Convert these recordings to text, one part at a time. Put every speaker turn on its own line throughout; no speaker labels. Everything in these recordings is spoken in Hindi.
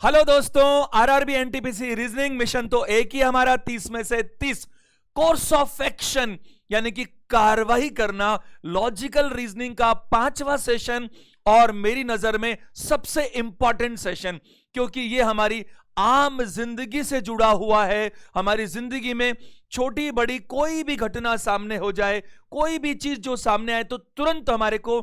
हेलो दोस्तों, आरआरबी एनटीपीसी रीजनिंग मिशन तो एक ही हमारा 30 में से 30 कोर्स ऑफ एक्शन यानी कि कार्रवाई करना, लॉजिकल रीजनिंग का 5वां सेशन और मेरी नजर में सबसे इंपॉर्टेंट सेशन, क्योंकि ये हमारी आम जिंदगी से जुड़ा हुआ है। हमारी जिंदगी में छोटी बड़ी कोई भी घटना सामने हो जाए, कोई भी चीज जो सामने आए, तो तुरंत हमारे को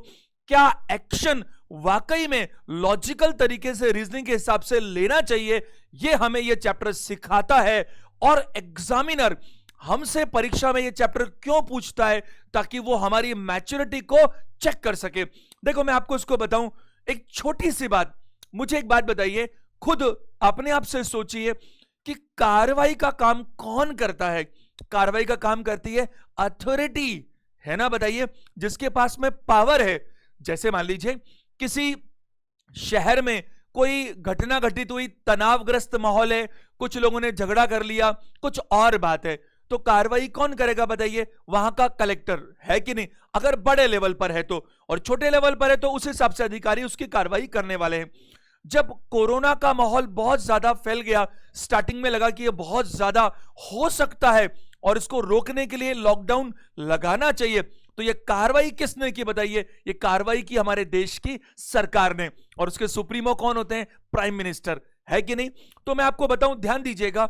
क्या एक्शन वाकई में लॉजिकल तरीके से रीजनिंग के हिसाब से लेना चाहिए, यह हमें यह चैप्टर सिखाता है। और एग्जामिनर हमसे परीक्षा में यह चैप्टर क्यों पूछता है, ताकि वो हमारी मैच्योरिटी को चेक कर सके। देखो, मैं आपको इसको बताऊं, एक छोटी सी बात। मुझे एक बात बताइए, खुद अपने आप से सोचिए कि कार्रवाई का काम कौन करता है। कार्रवाई का काम करती है अथॉरिटी, है ना? बताइए, जिसके पास में पावर है। जैसे मान लीजिए किसी शहर में कोई घटना घटित हुई, तनावग्रस्त माहौल है, कुछ लोगों ने झगड़ा कर लिया, कुछ और बात है, तो कार्रवाई कौन करेगा बताइए? वहां का कलेक्टर, है कि नहीं? अगर बड़े लेवल पर है तो, और छोटे लेवल पर है तो उस हिसाब से अधिकारी उसकी कार्रवाई करने वाले हैं। जब कोरोना का माहौल बहुत ज्यादा फैल गया, स्टार्टिंग में लगा कि यह बहुत ज्यादा हो सकता है और इसको रोकने के लिए लॉकडाउन लगाना चाहिए, तो यह कार्रवाई किसने की बताइए? यह कार्रवाई की हमारे देश की सरकार ने, और उसके सुप्रीमो कौन होते हैं? प्राइम मिनिस्टर, है कि नहीं? तो मैं आपको बताऊं, ध्यान दीजिएगा,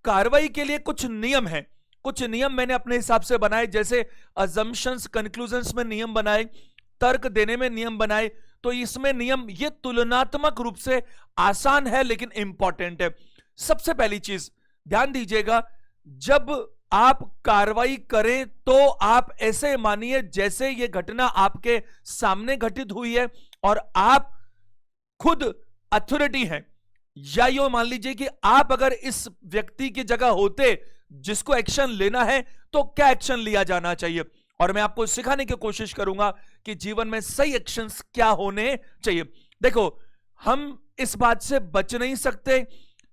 कार्रवाई के लिए कुछ नियम हैं। कुछ नियम मैंने अपने हिसाब से बनाए, जैसे अजम्पशंस कंक्लूजन्स में नियम बनाए, तर्क देने में नियम बनाए। तो इसमें नियम ये तुलनात्मक रूप से आसान है लेकिन इंपॉर्टेंट है। सबसे पहली चीज ध्यान दीजिएगा, जब आप कार्रवाई करें तो आप ऐसे मानिए जैसे ये घटना आपके सामने घटित हुई है और आप खुद अथॉरिटी हैं। या यो मान लीजिए कि आप अगर इस व्यक्ति की जगह होते जिसको एक्शन लेना है, तो क्या एक्शन लिया जाना चाहिए। और मैं आपको सिखाने की कोशिश करूंगा कि जीवन में सही एक्शंस क्या होने चाहिए। देखो, हम इस बात से बच नहीं सकते,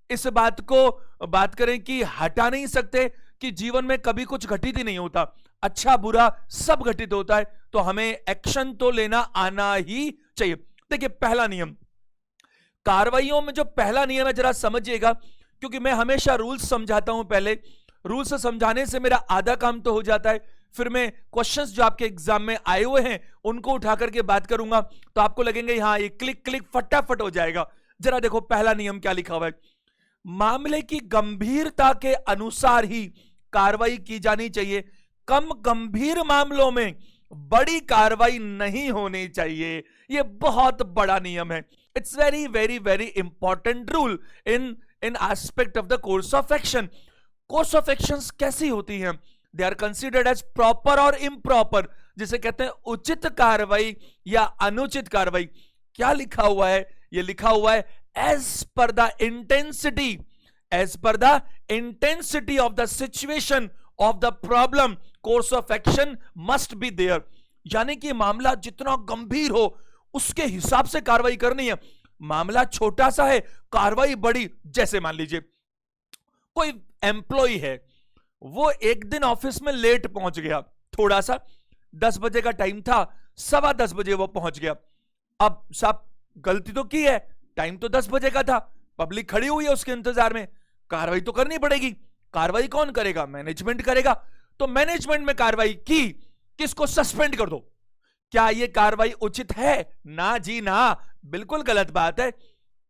इस बात को बात करें कि हटा नहीं सकते कि जीवन में कभी कुछ घटित ही नहीं होता, अच्छा बुरा सब घटित होता है, तो हमें एक्शन तो लेना आना ही चाहिए। देखिए, पहला नियम, कार्रवाइयों में जो पहला नियम है जरा समझिएगा, क्योंकि मैं हमेशा रूल्स समझाता हूं। पहले रूल्स समझाने से मेरा आधा काम तो हो जाता है, फिर मैं क्वेश्चंस जो आपके एग्जाम में आए हुए हैं उनको उठा करके बात करूंगा, तो आपको लगेंगे हाँ ये क्लिक क्लिक फटाफट हो जाएगा। जरा देखो, पहला नियम क्या लिखा हुआ है, मामले की गंभीरता के अनुसार ही कार्रवाई की जानी चाहिए। कम गंभीर मामलों में बड़ी कार्रवाई नहीं होनी चाहिए। यह बहुत बड़ा नियम है। It's very very very important rule in in aspect of the course of action. Course of actions कैसी होती हैं? They are considered as proper और इम्प्रॉपर, जिसे कहते हैं उचित कार्रवाई या अनुचित कार्रवाई। क्या लिखा हुआ है? यह लिखा हुआ है as per the intensity of the situation of the problem course of action must be there. यानी कि मामला जितना गंभीर हो उसके हिसाब से कार्रवाई करनी है। मामला छोटा सा है, कार्रवाई बड़ी। जैसे मान लीजिए कोई एम्प्लॉय है, वो एक दिन ऑफिस में लेट पहुंच गया, थोड़ा सा 10 बजे का टाइम था, 10:15 बजे वो पहुंच गया। अब साहब गलती तो की है, टाइम तो 10 बजे का था, पब्लिक खड़ी हुई है उसके इंतजार में, कार्रवाई तो करनी पड़ेगी। कार्रवाई कौन करेगा? मैनेजमेंट करेगा। तो मैनेजमेंट में कार्रवाई की, किसको सस्पेंड कर दो। क्या यह कार्रवाई उचित है? ना जी ना, बिल्कुल गलत बात है।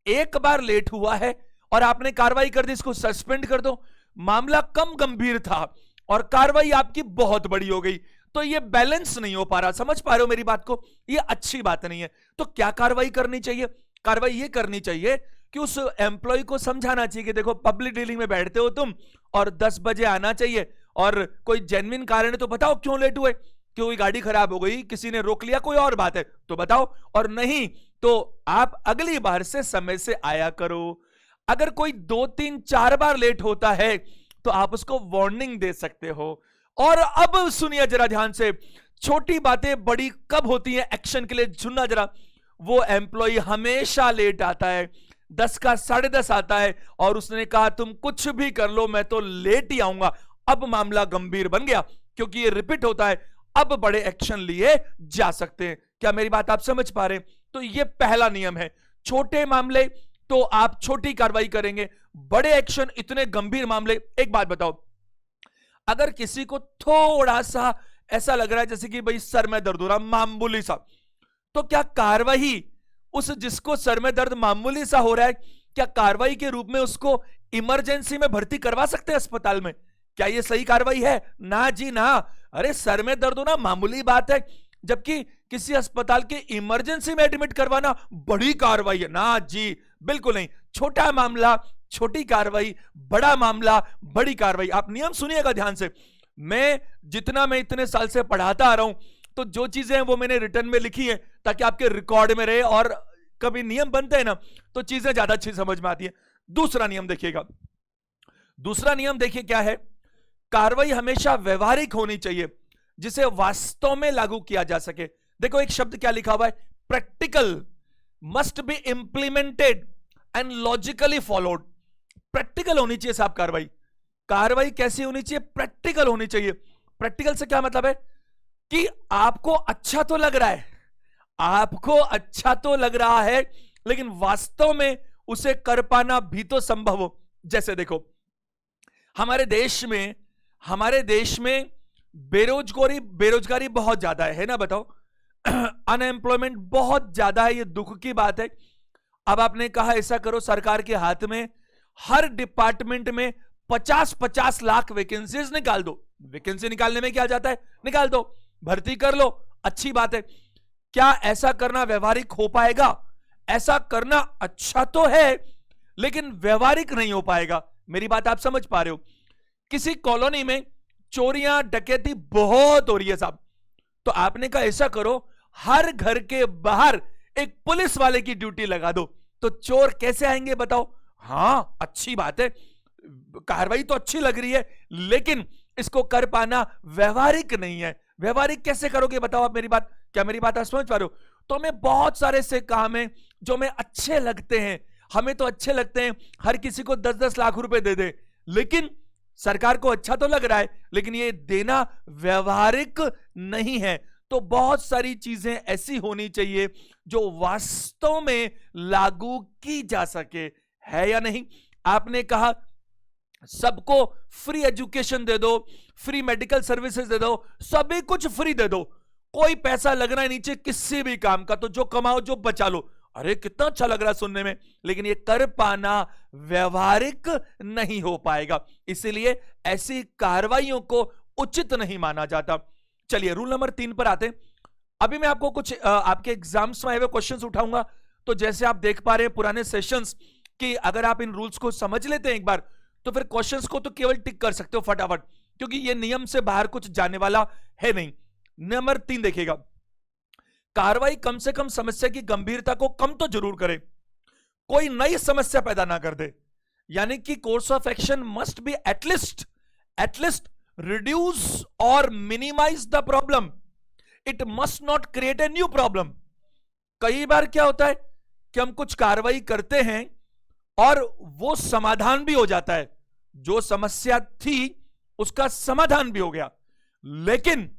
एक बार लेट हुआ है और आपने कार्रवाई कर दी, इसको सस्पेंड कर दो। मामला कम गंभीर था और कार्रवाई आपकी बहुत बड़ी हो गई, तो यह बैलेंस नहीं हो पा रहा। समझ पा रहे हो मेरी बात को? यह अच्छी बात नहीं है। तो क्या कार्रवाई करनी चाहिए? कार्रवाई यह करनी चाहिए कि उस एम्प्लॉय को समझाना चाहिए कि देखो, पब्लिक डीलिंग में बैठते हो तुम और 10 बजे आना चाहिए, और कोई जेन्युइन कारण है तो बताओ क्यों लेट हुए। कोई गाड़ी खराब हो गई, किसी ने रोक लिया, कोई और बात है तो बताओ, और नहीं तो आप अगली बार से समय से आया करो। अगर कोई 2 3 4 बार लेट होता है तो आप उसको वार्निंग दे सकते हो। और अब सुनिए जरा ध्यान से, छोटी बातें बड़ी कब होती हैं एक्शन के लिए, सुनना जरा। वो एम्प्लॉय हमेशा लेट आता है, 10 का 10:30 आता है और उसने कहा तुम कुछ भी कर लो मैं तो लेट ही आऊंगा। अब मामला गंभीर बन गया, क्योंकि ये रिपीट होता है। अब बड़े एक्शन लिए जा सकते हैं। क्या मेरी बात आप समझ पा रहे हैं? तो ये पहला नियम है। छोटे मामले तो आप छोटी कार्रवाई करेंगे। बड़े एक्शन, इतने गंभीर मामले, एक बात बताओ, अगर किसी को थोड़ा सा ऐसा लग रहा है जैसे कि भाई सर में दर्द हो रहा, मामूली सा, तो क्या कार्रवाई उस जिसको सर में दर्द मामूली सा हो रहा है, क्या कार्रवाई के रूप में उसको इमरजेंसी में भर्ती करवा सकते हैं अस्पताल में? क्या यह सही कार्रवाई है? ना जी ना। अरे सर में दर्द होना मामूली बात है, जबकि किसी अस्पताल के इमरजेंसी में एडमिट करवाना बड़ी कार्रवाई है। ना जी, बिल्कुल नहीं। छोटा मामला छोटी कार्रवाई, बड़ा मामला बड़ी कार्रवाई। आप नियम सुनिएगा ध्यान से। मैं इतने साल से पढ़ाता आ रहा हूं, तो जो चीजें हैं वो मैंने रिटर्न में लिखी है ताकि आपके रिकॉर्ड में रहे, और कभी नियम बनते हैं ना तो चीजें ज्यादा अच्छी समझ में आती है। दूसरा नियम देखिएगा, दूसरा नियम देखिए क्या है। कार्रवाई हमेशा व्यवहारिक होनी चाहिए, जिसे वास्तव में लागू किया जा सके। देखो एक शब्द क्या लिखा हुआ है, practical, must be implemented and logically followed. Practical होनी चाहिए साहब कार्रवाई। कार्रवाई कैसी होनी चाहिए? प्रैक्टिकल होनी चाहिए। प्रैक्टिकल से क्या मतलब है कि आपको अच्छा तो लग रहा है, आपको अच्छा तो लग रहा है, लेकिन वास्तव में उसे कर पाना भी तो संभव हो। जैसे देखो हमारे देश में बेरोजगारी बहुत ज्यादा है ना, बताओ। अनएम्प्लॉयमेंट बहुत ज्यादा है, ये दुख की बात है। अब आपने कहा ऐसा करो, सरकार के हाथ में हर डिपार्टमेंट में 50-50 लाख वैकेंसीज निकाल दो। वैकेंसी निकालने में क्या जाता है, निकाल दो, भर्ती कर लो, अच्छी बात है। क्या ऐसा करना व्यवहारिक हो पाएगा? ऐसा करना अच्छा तो है, लेकिन व्यवहारिक नहीं हो पाएगा। मेरी बात आप समझ पा रहे हो? किसी कॉलोनी में चोरियां डकैती बहुत हो रही है साहब, तो आपने कहा ऐसा करो, हर घर के बाहर एक पुलिस वाले की ड्यूटी लगा दो, तो चोर कैसे आएंगे बताओ? हां, अच्छी बात है, कार्रवाई तो अच्छी लग रही है, लेकिन इसको कर पाना व्यवहारिक नहीं है। व्यवहारिक कैसे करोगे बताओ आप? क्या मेरी बात आप समझ पा रहे हो? तो हमें बहुत सारे से काम है जो हमें अच्छे लगते हैं, हमें तो अच्छे लगते हैं हर किसी को 10-10 लाख रुपए दे दे, लेकिन सरकार को अच्छा तो लग रहा है, लेकिन ये देना व्यवहारिक नहीं है। तो बहुत सारी चीजें ऐसी होनी चाहिए जो वास्तव में लागू की जा सके, है या नहीं? आपने कहा सबको फ्री एजुकेशन दे दो, फ्री मेडिकल सर्विसेज दे दो, सभी कुछ फ्री दे दो, कोई पैसा लगना है नीचे किसी भी काम का, तो जो कमाओ जो बचा लो। अरे कितना अच्छा लग रहा है सुनने में, लेकिन ये कर पाना व्यवहारिक नहीं हो पाएगा, इसलिए ऐसी कार्रवाइयों को उचित नहीं माना जाता। चलिए रूल नंबर 3 पर आते हैं। अभी मैं आपको कुछ आपके एग्जाम्स में आए हुए क्वेश्चंस उठाऊंगा, तो जैसे आप देख पा रहे हैं पुराने सेशंस कि अगर आप इन रूल्स को समझ लेते हैं एक बार, तो फिर क्वेश्चंस को तो केवल टिक कर सकते हो फटाफट, क्योंकि ये नियम से बाहर कुछ जाने वाला है नहीं। नंबर 3 देखिएगा, कार्रवाई कम से कम समस्या की गंभीरता को कम तो जरूर करे, कोई नई समस्या पैदा ना कर दे। यानी कि course of action must be at least reduce और minimise the problem, it must not create a new problem. कई बार क्या होता है कि हम कुछ कार्रवाई करते हैं और वो समाधान भी हो जाता है, जो समस्या थी उसका समाधान भी हो गया, लेकिन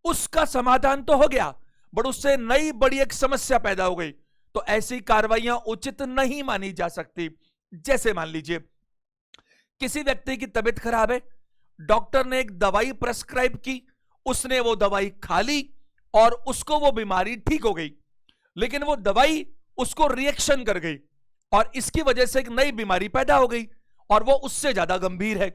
उसका समाधान तो हो गया बट उससे नई बड़ी एक समस्या पैदा हो गई, तो ऐसी कार्रवाइयां उचित नहीं मानी जा सकती। जैसे मान लीजिए किसी व्यक्ति की तबीयत खराब है, डॉक्टर ने एक दवाई प्रेस्क्राइब की, उसने वो दवाई खा ली और उसको वो बीमारी ठीक हो गई, लेकिन वो दवाई उसको रिएक्शन कर गई और इसकी वजह से एक नई बीमारी पैदा हो गई और वो उससे ज्यादा गंभीर है।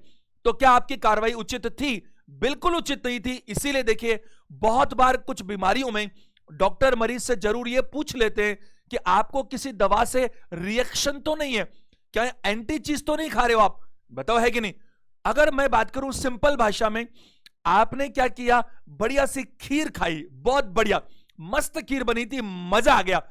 तो क्या आपकी कार्रवाई उचित थी? बिल्कुल उचित नहीं थी। इसीलिए देखिए बहुत बार कुछ बीमारियों में डॉक्टर मरीज से जरूर ये पूछ लेते हैं कि आपको किसी दवा से रिएक्शन तो नहीं है, क्या एंटी चीज तो नहीं खा रहे हो आप, बताओ है कि नहीं। अगर मैं बात करूं सिंपल भाषा में, आपने क्या किया, बढ़िया सी खीर खाई, बहुत बढ़िया मस्त खीर बनी थी, मजा आ गया,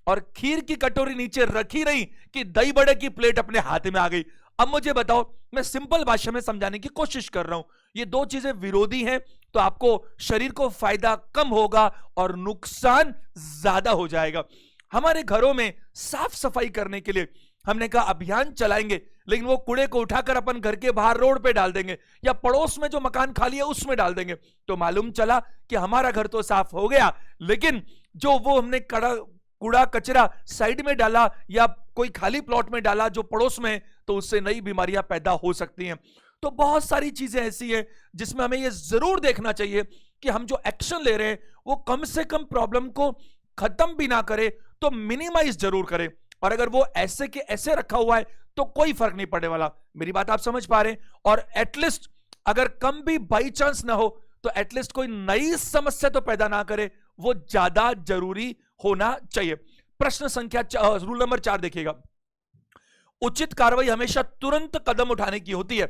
और खीर की कटोरी नीचे रखी रही कि दही बड़े की प्लेट अपने हाथ में आ गई। अब मुझे बताओ, मैं सिंपल भाषा में समझाने की कोशिश कर रहा हूं, ये दो चीजें विरोधी हैं, तो आपको शरीर को फायदा कम होगा और नुकसान ज्यादा हो जाएगा। हमारे घरों में साफ सफाई करने के लिए हमने कहा अभियान चलाएंगे, लेकिन वो कूड़े को उठाकर अपन घर के बाहर रोड पे डाल देंगे या पड़ोस में जो मकान खाली है उसमें डाल देंगे, तो मालूम चला कि हमारा घर तो साफ हो गया, लेकिन जो वो हमने कूड़ा कचरा साइड में डाला या कोई खाली प्लॉट में डाला जो पड़ोस में है, तो उससे नई बीमारियां पैदा हो सकती हैं। तो बहुत सारी चीजें ऐसी है जिसमें हमें यह जरूर देखना चाहिए कि हम जो एक्शन ले रहे हैं वो कम से कम प्रॉब्लम को खत्म भी ना करे तो मिनिमाइज जरूर करे, और अगर वो ऐसे के ऐसे रखा हुआ है तो कोई फर्क नहीं पड़ने वाला। मेरी बात आप समझ पा रहे हैं? और एटलीस्ट अगर कम भी बाई चांस ना हो तो एटलीस्ट कोई नई समस्या तो पैदा ना करे, वो ज्यादा जरूरी होना चाहिए। प्रश्न संख्या रूल नंबर 4 देखिएगा। उचित कार्रवाई हमेशा तुरंत कदम उठाने की होती है,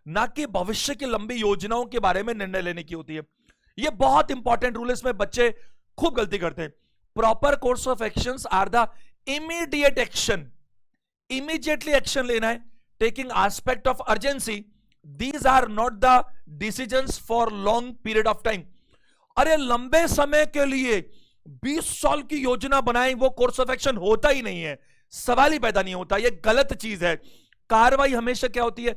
ना कि भविष्य की लंबी योजनाओं के बारे में निर्णय लेने की होती है। यह बहुत इंपॉर्टेंट रूल है, इसमें बच्चे खूब गलती करते हैं। Proper course of actions are the immediate action, immediately action लेना है, taking aspect of urgency, these are not the decisions for long period of time. अरे लंबे समय के लिए 20 साल की योजना बनाएं, वो कोर्स ऑफ एक्शन होता ही नहीं है, सवाल ही पैदा नहीं होता, ये गलत चीज है। कार्रवाई हमेशा क्या होती है?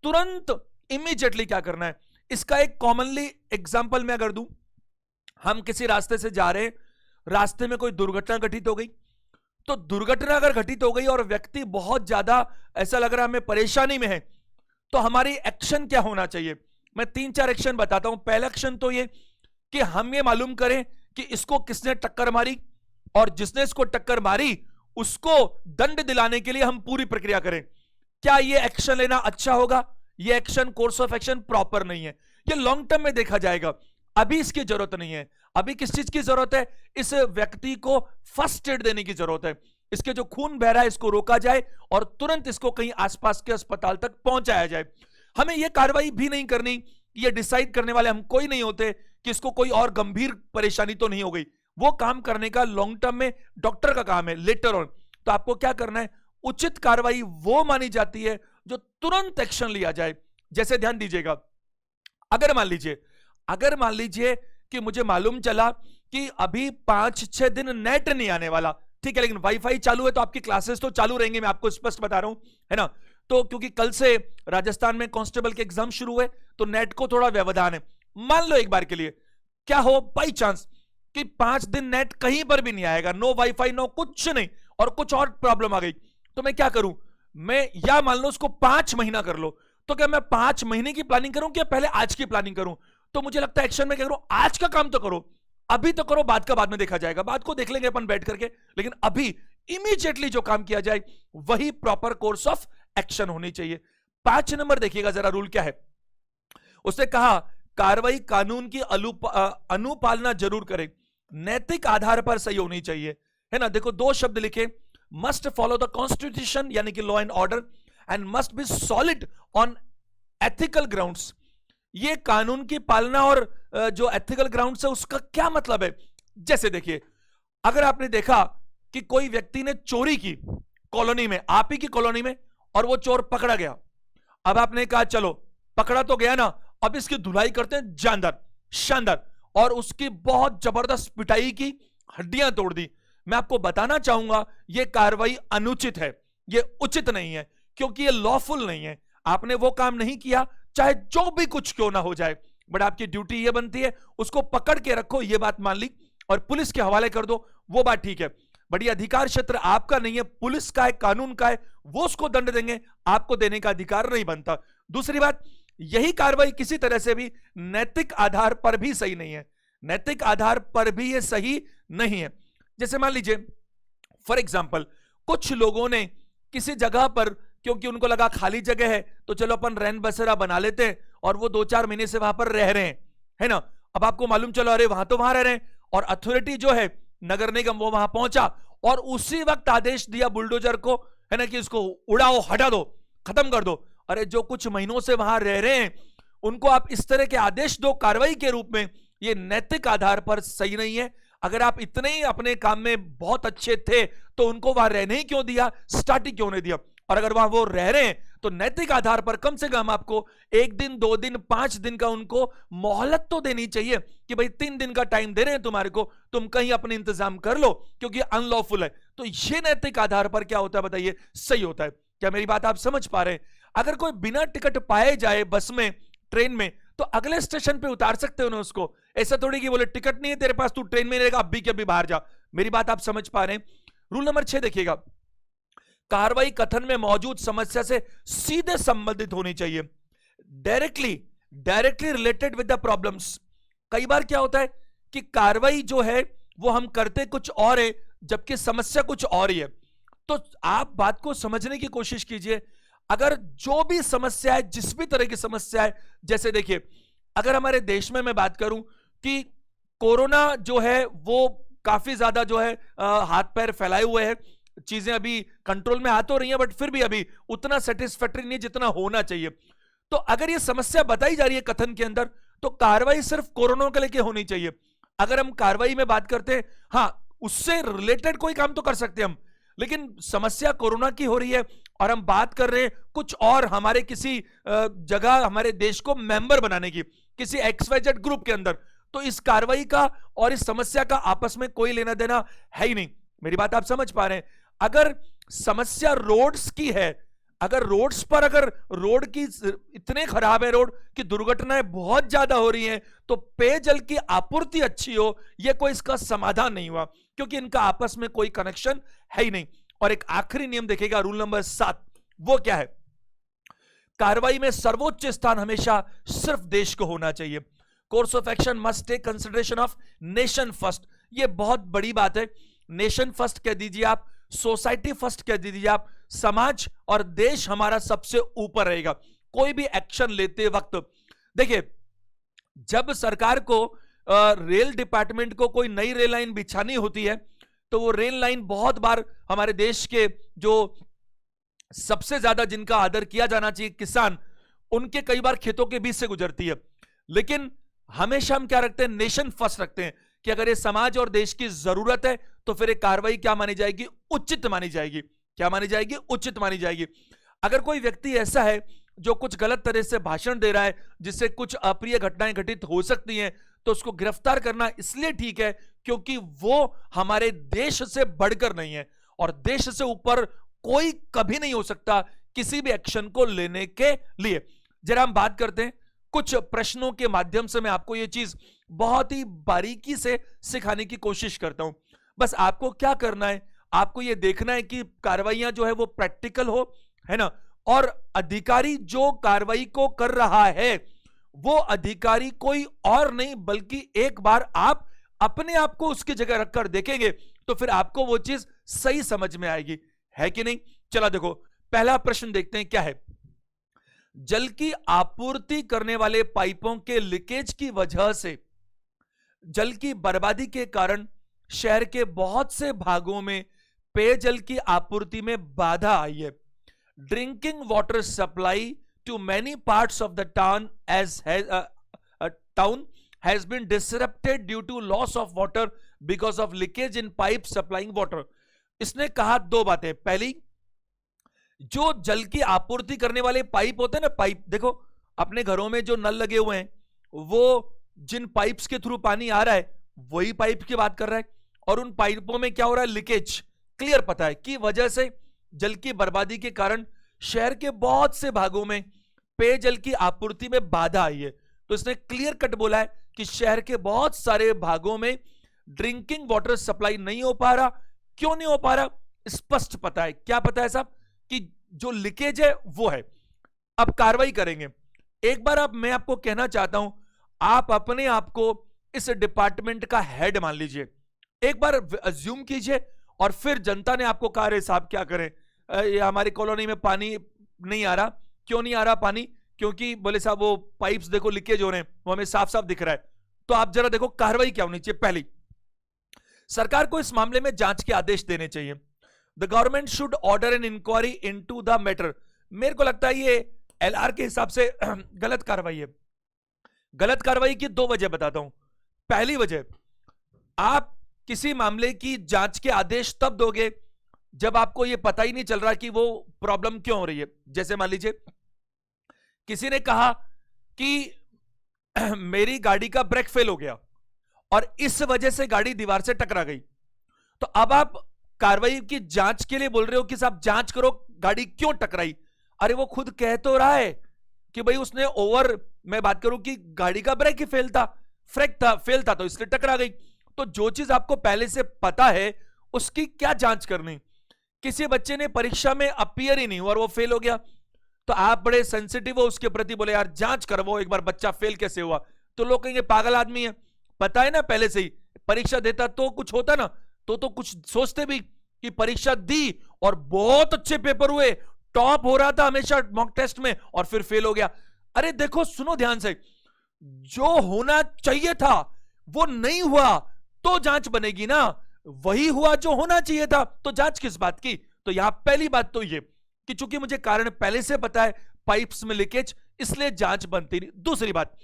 तुरंत, इमीडिएटली क्या करना है। इसका एक कॉमनली एग्जांपल मैं अगर दूं, हम किसी रास्ते से जा रहे हैं, रास्ते में कोई दुर्घटना घटित हो गई, तो दुर्घटना अगर घटित हो गई और व्यक्ति बहुत ज्यादा ऐसा लग रहा है हमें परेशानी में है, तो हमारी एक्शन क्या होना चाहिए? मैं 3-4 एक्शन बताता हूं। पहला एक्शन तो ये कि हम ये मालूम करें कि इसको किसने टक्कर मारी, और जिसने इसको टक्कर मारी उसको दंड दिलाने के लिए हम पूरी प्रक्रिया करें। क्या ये एक्शन लेना अच्छा होगा? ये action, course of action proper नहीं है, ये लॉन्ग टर्म में देखा जाएगा। अभी इसकी जरूरत नहीं है। अभी किस चीज की जरूरत है? इस व्यक्ति को फर्स्ट एड देने की जरूरत है। इसके जो खून बह रहा है इसको रोका जाए और तुरंत इसको कहीं आसपास के अस्पताल तक पहुंचाया जाए। हमें यह कार्रवाई भी नहीं करनी, ये डिसाइड करने वाले हम कोई नहीं होते कि इसको कोई और गंभीर परेशानी तो नहीं हो गई। वो काम करने का लॉन्ग टर्म में डॉक्टर का काम है, लेटर ऑन। तो आपको क्या करना है? उचित कार्रवाई वो मानी जाती है जो तुरंत एक्शन लिया जाए। जैसे ध्यान दीजिएगा, अगर मान लीजिए कि मुझे मालूम चला कि अभी 5-6 दिन नेट नहीं आने वाला, ठीक है, लेकिन वाईफाई चालू है तो आपकी क्लासेस तो चालू रहेंगे, मैं आपको स्पष्ट बता रहा हूं, है ना। तो क्योंकि कल से राजस्थान में कांस्टेबल के एग्जाम शुरू हुए तो नेट को थोड़ा व्यवधान है। मान लो एक बार के लिए क्या हो, बाई चांस कि 5 दिन नेट कहीं पर भी नहीं आएगा, नो वाईफाई, नो कुछ नहीं, और कुछ और प्रॉब्लम आ गई, तो मैं क्या करूं? मैं, या मान लो उसको 5 महीना कर लो, तो क्या मैं 5 महीने की प्लानिंग करूं क्या पहले आज की प्लानिंग करूं? तो मुझे लगता है एक्शन में क्या करूं? आज का काम तो करो, अभी तो करो, बाद का बाद में देखा जाएगा, बाद को देख लेंगे अपन बैठ करके, लेकिन अभी इमीडिएटली जो काम किया जाए वही प्रॉपर कोर्स ऑफ एक्शन होनी चाहिए। 5 नंबर देखिएगा जरा, रूल क्या है। उसने कहा कार्रवाई कानून की अनुपालना जरूर करें, नैतिक आधार पर सही होनी चाहिए, है ना। देखो 2 शब्द लिखे, मस्ट फॉलो द कॉन्स्टिट्यूशन यानी कि law and order, and must be solid on ethical grounds. ये कानून की पालना और जो एथिकल ग्राउंड्स है उसका क्या मतलब है? जैसे देखिए, अगर आपने देखा कि कोई व्यक्ति ने चोरी की कॉलोनी में, आप ही की कॉलोनी में, और वो चोर पकड़ा गया, अब आपने कहा चलो पकड़ा तो गया ना, अब इसकी धुलाई करते हैं जानदार शानदार, और उसकी बहुत जबरदस्त पिटाई की, हड्डियां तोड़ दी। मैं आपको बताना चाहूंगा यह कार्रवाई अनुचित है, यह उचित नहीं है, क्योंकि यह लॉफुल नहीं है। आपने वो काम नहीं किया, चाहे जो भी कुछ क्यों ना हो जाए, बट आपकी ड्यूटी यह बनती है उसको पकड़ के रखो, यह बात मान ली, और पुलिस के हवाले कर दो, वो बात ठीक है। बट ये अधिकार क्षेत्र आपका नहीं है, पुलिस का है, कानून का है, वो उसको दंड देंगे, आपको देने का अधिकार नहीं बनता। दूसरी बात, यही कार्रवाई किसी तरह से भी नैतिक आधार पर भी सही नहीं है, नैतिक आधार पर भी यह सही नहीं है। जैसे मान लीजिए फॉर एग्जाम्पल, कुछ लोगों ने किसी जगह पर, क्योंकि उनको लगा खाली जगह है तो चलो अपन रैन बसेरा बना लेते हैं, और वो 2-4 महीने से वहां पर रह रहे हैं, है ना। अब आपको मालूम चलो अरे वहां तो वहां रह रहे हैं, और अथॉरिटी जो है नगर निगम वो वहां पहुंचा और उसी वक्त आदेश दिया बुलडोजर को, है ना, कि इसको उड़ाओ, हटा दो, खत्म कर दो। अरे जो कुछ महीनों से वहां रह रहे हैं उनको आप इस तरह के आदेश दो कार्रवाई के रूप में, ये नैतिक आधार पर सही नहीं है। अगर आप इतने ही अपने काम में बहुत अच्छे थे तो उनको वहां रहने ही क्यों दिया, स्टार्ट ही क्यों नहीं दिया? और अगर वहां वो रह रहे हैं तो नैतिक आधार पर कम से कम आपको 1 दिन, 2 दिन, 5 दिन का उनको मोहलत तो देनी चाहिए कि भाई 3 दिन का टाइम दे रहे हैं तुम्हारे को, तुम कहीं अपने इंतजाम कर लो, क्योंकि अनलॉफुल है। तो ये नैतिक आधार पर क्या होता है बताइए, सही होता है। क्या मेरी बात आप समझ पा रहे हैं? अगर कोई बिना टिकट पाए जाए बस में, ट्रेन में, तो अगले स्टेशन पे उतार सकते हो ना उसको, ऐसा थोड़ी कि बोले टिकट नहीं है तेरे पास, तू ट्रेन में रहेगा, अभी के अभी बाहर जा। मेरी बात आप समझ पा रहे हैं? रूल नंबर 6 देखिएगा, कार्रवाई कथन में मौजूद समस्या से सीधे संबंधित होनी चाहिए, directly directly related with the problems. कई बार क्या होता है कि कार्रवाई जो है वो हम करते कुछ और है, जबकि समस्या कुछ और ही है। तो आप बात को समझने की कोशिश कीजिए। अगर जो भी समस्या है, जिस भी तरह की समस्या है, जैसे देखिए, अगर हमारे देश में मैं बात करूं कि कोरोना जो है वो काफी ज्यादा जो है हाथ पैर फैलाए हुए हैं, चीजें अभी कंट्रोल में आ तो रही हैं, बट फिर भी अभी उतना सेटिस्फैक्टरी नहीं जितना होना चाहिए। तो अगर ये समस्या बताई जा रही है कथन के अंदर, तो कार्रवाई सिर्फ कोरोना के लेके होनी चाहिए। अगर हम कार्रवाई में बात करते हैं, हाँ, उससे रिलेटेड कोई काम तो कर सकते हैं हम, लेकिन समस्या कोरोना की हो रही है और हम बात कर रहे हैं कुछ और, हमारे किसी जगह हमारे देश को मेंबर बनाने की, किसी XYZ ग्रुप के अंदर, तो इस कार्रवाई का और इस समस्या का आपस में कोई लेना देना है ही नहीं। मेरी बात आप समझ पा रहे हैं? अगर समस्या रोड्स की है, अगर रोड्स पर, अगर रोड की इतने खराब है रोड कि दुर्घटनाएं बहुत ज्यादा हो रही हैं, तो पेयजल की आपूर्ति अच्छी हो, यह कोई इसका समाधान नहीं हुआ, क्योंकि इनका आपस में कोई कनेक्शन है ही नहीं। और एक आखिरी नियम देखेगा, रूल नंबर 7, वो क्या है? कार्रवाई में सर्वोच्च स्थान हमेशा सिर्फ देश को होना चाहिए। Course of action must take consideration of nation first. ये बहुत बड़ी बात है। नेशन फर्स्ट कह दीजिए आप, सोसाइटी फर्स्ट कह दीजिए आप, समाज और देश हमारा सबसे ऊपर रहेगा कोई भी एक्शन लेते वक्त। देखिए, जब सरकार को रेल डिपार्टमेंट को कोई नई रेल लाइन बिछानी होती है, तो वो रेल लाइन बहुत बार हमारे देश के जो सबसे ज्यादा जिनका आदर किया जाना चाहिए, किसान, उनके कई बार खेतों के बीच से गुजरती है। लेकिन हमेशा हम क्या रखते हैं? नेशन फर्स्ट रखते हैं कि अगर ये समाज और देश की जरूरत है तो फिर ये कार्रवाई क्या मानी जाएगी? उचित मानी जाएगी। क्या मानी जाएगी? उचित मानी जाएगी। अगर कोई व्यक्ति ऐसा है जो कुछ गलत तरह से भाषण दे रहा है, जिससे कुछ अप्रिय घटनाएं घटित हो सकती हैं, तो उसको गिरफ्तार करना इसलिए ठीक है क्योंकि वो हमारे देश से बढ़कर नहीं है, और देश से ऊपर कोई कभी नहीं हो सकता किसी भी एक्शन को लेने के लिए। जरा हम बात करते हैं कुछ प्रश्नों के माध्यम से, मैं आपको ये चीज बहुत ही बारीकी से सिखाने की कोशिश करता हूं। बस आपको क्या करना है? आपको ये देखना है कि कार्रवाइयां जो है वो प्रैक्टिकल हो, है ना, और अधिकारी जो कार्रवाई को कर रहा है वो अधिकारी कोई और नहीं बल्कि एक बार आप अपने आप को उसकी जगह रखकर देखेंगे तो फिर आपको वो चीज सही समझ में आएगी, है कि नहीं? चलो देखो, पहला प्रश्न देखते हैं क्या है। जल की आपूर्ति करने वाले पाइपों के लीकेज की वजह से जल की बर्बादी के कारण शहर के बहुत से भागों में पेयजल की आपूर्ति में बाधा आई है। Drinking water supply to many parts of the town has been disrupted due to loss of water because of leakage in pipe supplying water। इसने कहा दो बातें। पहली, जो जल की आपूर्ति करने वाले पाइप होते हैं ना, पाइप देखो अपने घरों में जो नल लगे हुए हैं, वो जिन पाइप्स के थ्रू पानी आ रहा है वही पाइप की बात कर रहा है, और उन पाइपों में क्या हो रहा है? लीकेज। क्लियर पता है कि वजह से जल की बर्बादी के कारण शहर के बहुत से भागों में पेयजल की आपूर्ति में बाधा आई है। तो इसने क्लियर कट बोला है कि शहर के बहुत सारे भागों में ड्रिंकिंग वाटर सप्लाई नहीं हो पा रहा। क्यों नहीं हो पा रहा? स्पष्ट पता है। क्या पता है साहब? कि जो लीकेज है वो है। अब कार्रवाई करेंगे। एक बार मैं आपको कहना चाहता हूं, आप अपने आप को इस डिपार्टमेंट का हेड मान लीजिए, एक बार अज्यूम कीजिए, और फिर जनता ने आपको कहा, रे साहब क्या करें, ये हमारी कॉलोनी में पानी नहीं आ रहा। क्यों नहीं आ रहा पानी? क्योंकि बोले साहब वो पाइप्स देखो लीकेज हो रहे हैं, वो हमें साफ साफ दिख रहा है। तो आप जरा देखो कार्रवाई क्या होनी चाहिए। पहली, सरकार को इस मामले में जांच के आदेश देने चाहिए। The government should order an inquiry into the matter. मेरे को लगता है ये LR के हिसाब से गलत कार्रवाई है। गलत कार्रवाई की दो वजह बताता हूं। पहली वजह, आप किसी मामले की जांच के आदेश तब दोगे जब आपको यह पता ही नहीं चल रहा कि वो प्रॉब्लम क्यों हो रही है। जैसे मान लीजिए किसी ने कहा कि मेरी गाड़ी का ब्रेक फेल हो गया और इस वजह से गाड़ी दीवार से टकरा गई, तो अब आप कार्रवाई की जांच के लिए बोल रहे हो कि साहब जांच करो गाड़ी क्यों टकराई। अरे वो खुद कह तो रहा है कि भाई उसने मैं बात करूं कि गाड़ी का ब्रेक ही फेल था तो इसलिए टकरा गई। तो जो चीज आपको पहले से पता है उसकी क्या जांच करनी? किसी बच्चे ने परीक्षा में अपीयर ही नहीं हुआ और वो फेल हो गया, तो आप बड़े सेंसिटिव हो उसके प्रति, बोले यार जांच करवाओ एक बार बच्चा फेल कैसे हुआ, तो लोग कहेंगे पागल आदमी है। पता है ना पहले से ही, परीक्षा देता तो कुछ होता ना, तो कुछ सोचते भी कि परीक्षा दी और बहुत अच्छे पेपर हुए, टॉप हो रहा था हमेशा मॉक टेस्ट में और फिर फेल हो गया। अरे देखो सुनो ध्यान से, जो होना चाहिए था वो नहीं हुआ तो जांच बनेगी ना, वही हुआ जो होना चाहिए था, तो जांच किस बात की। तो यहां पहली बात तो ये कि चूंकि मुझे कारण पहले से पता है, पाइप्स में लीकेज, इसलिए जांच बनती नहीं। दूसरी बात,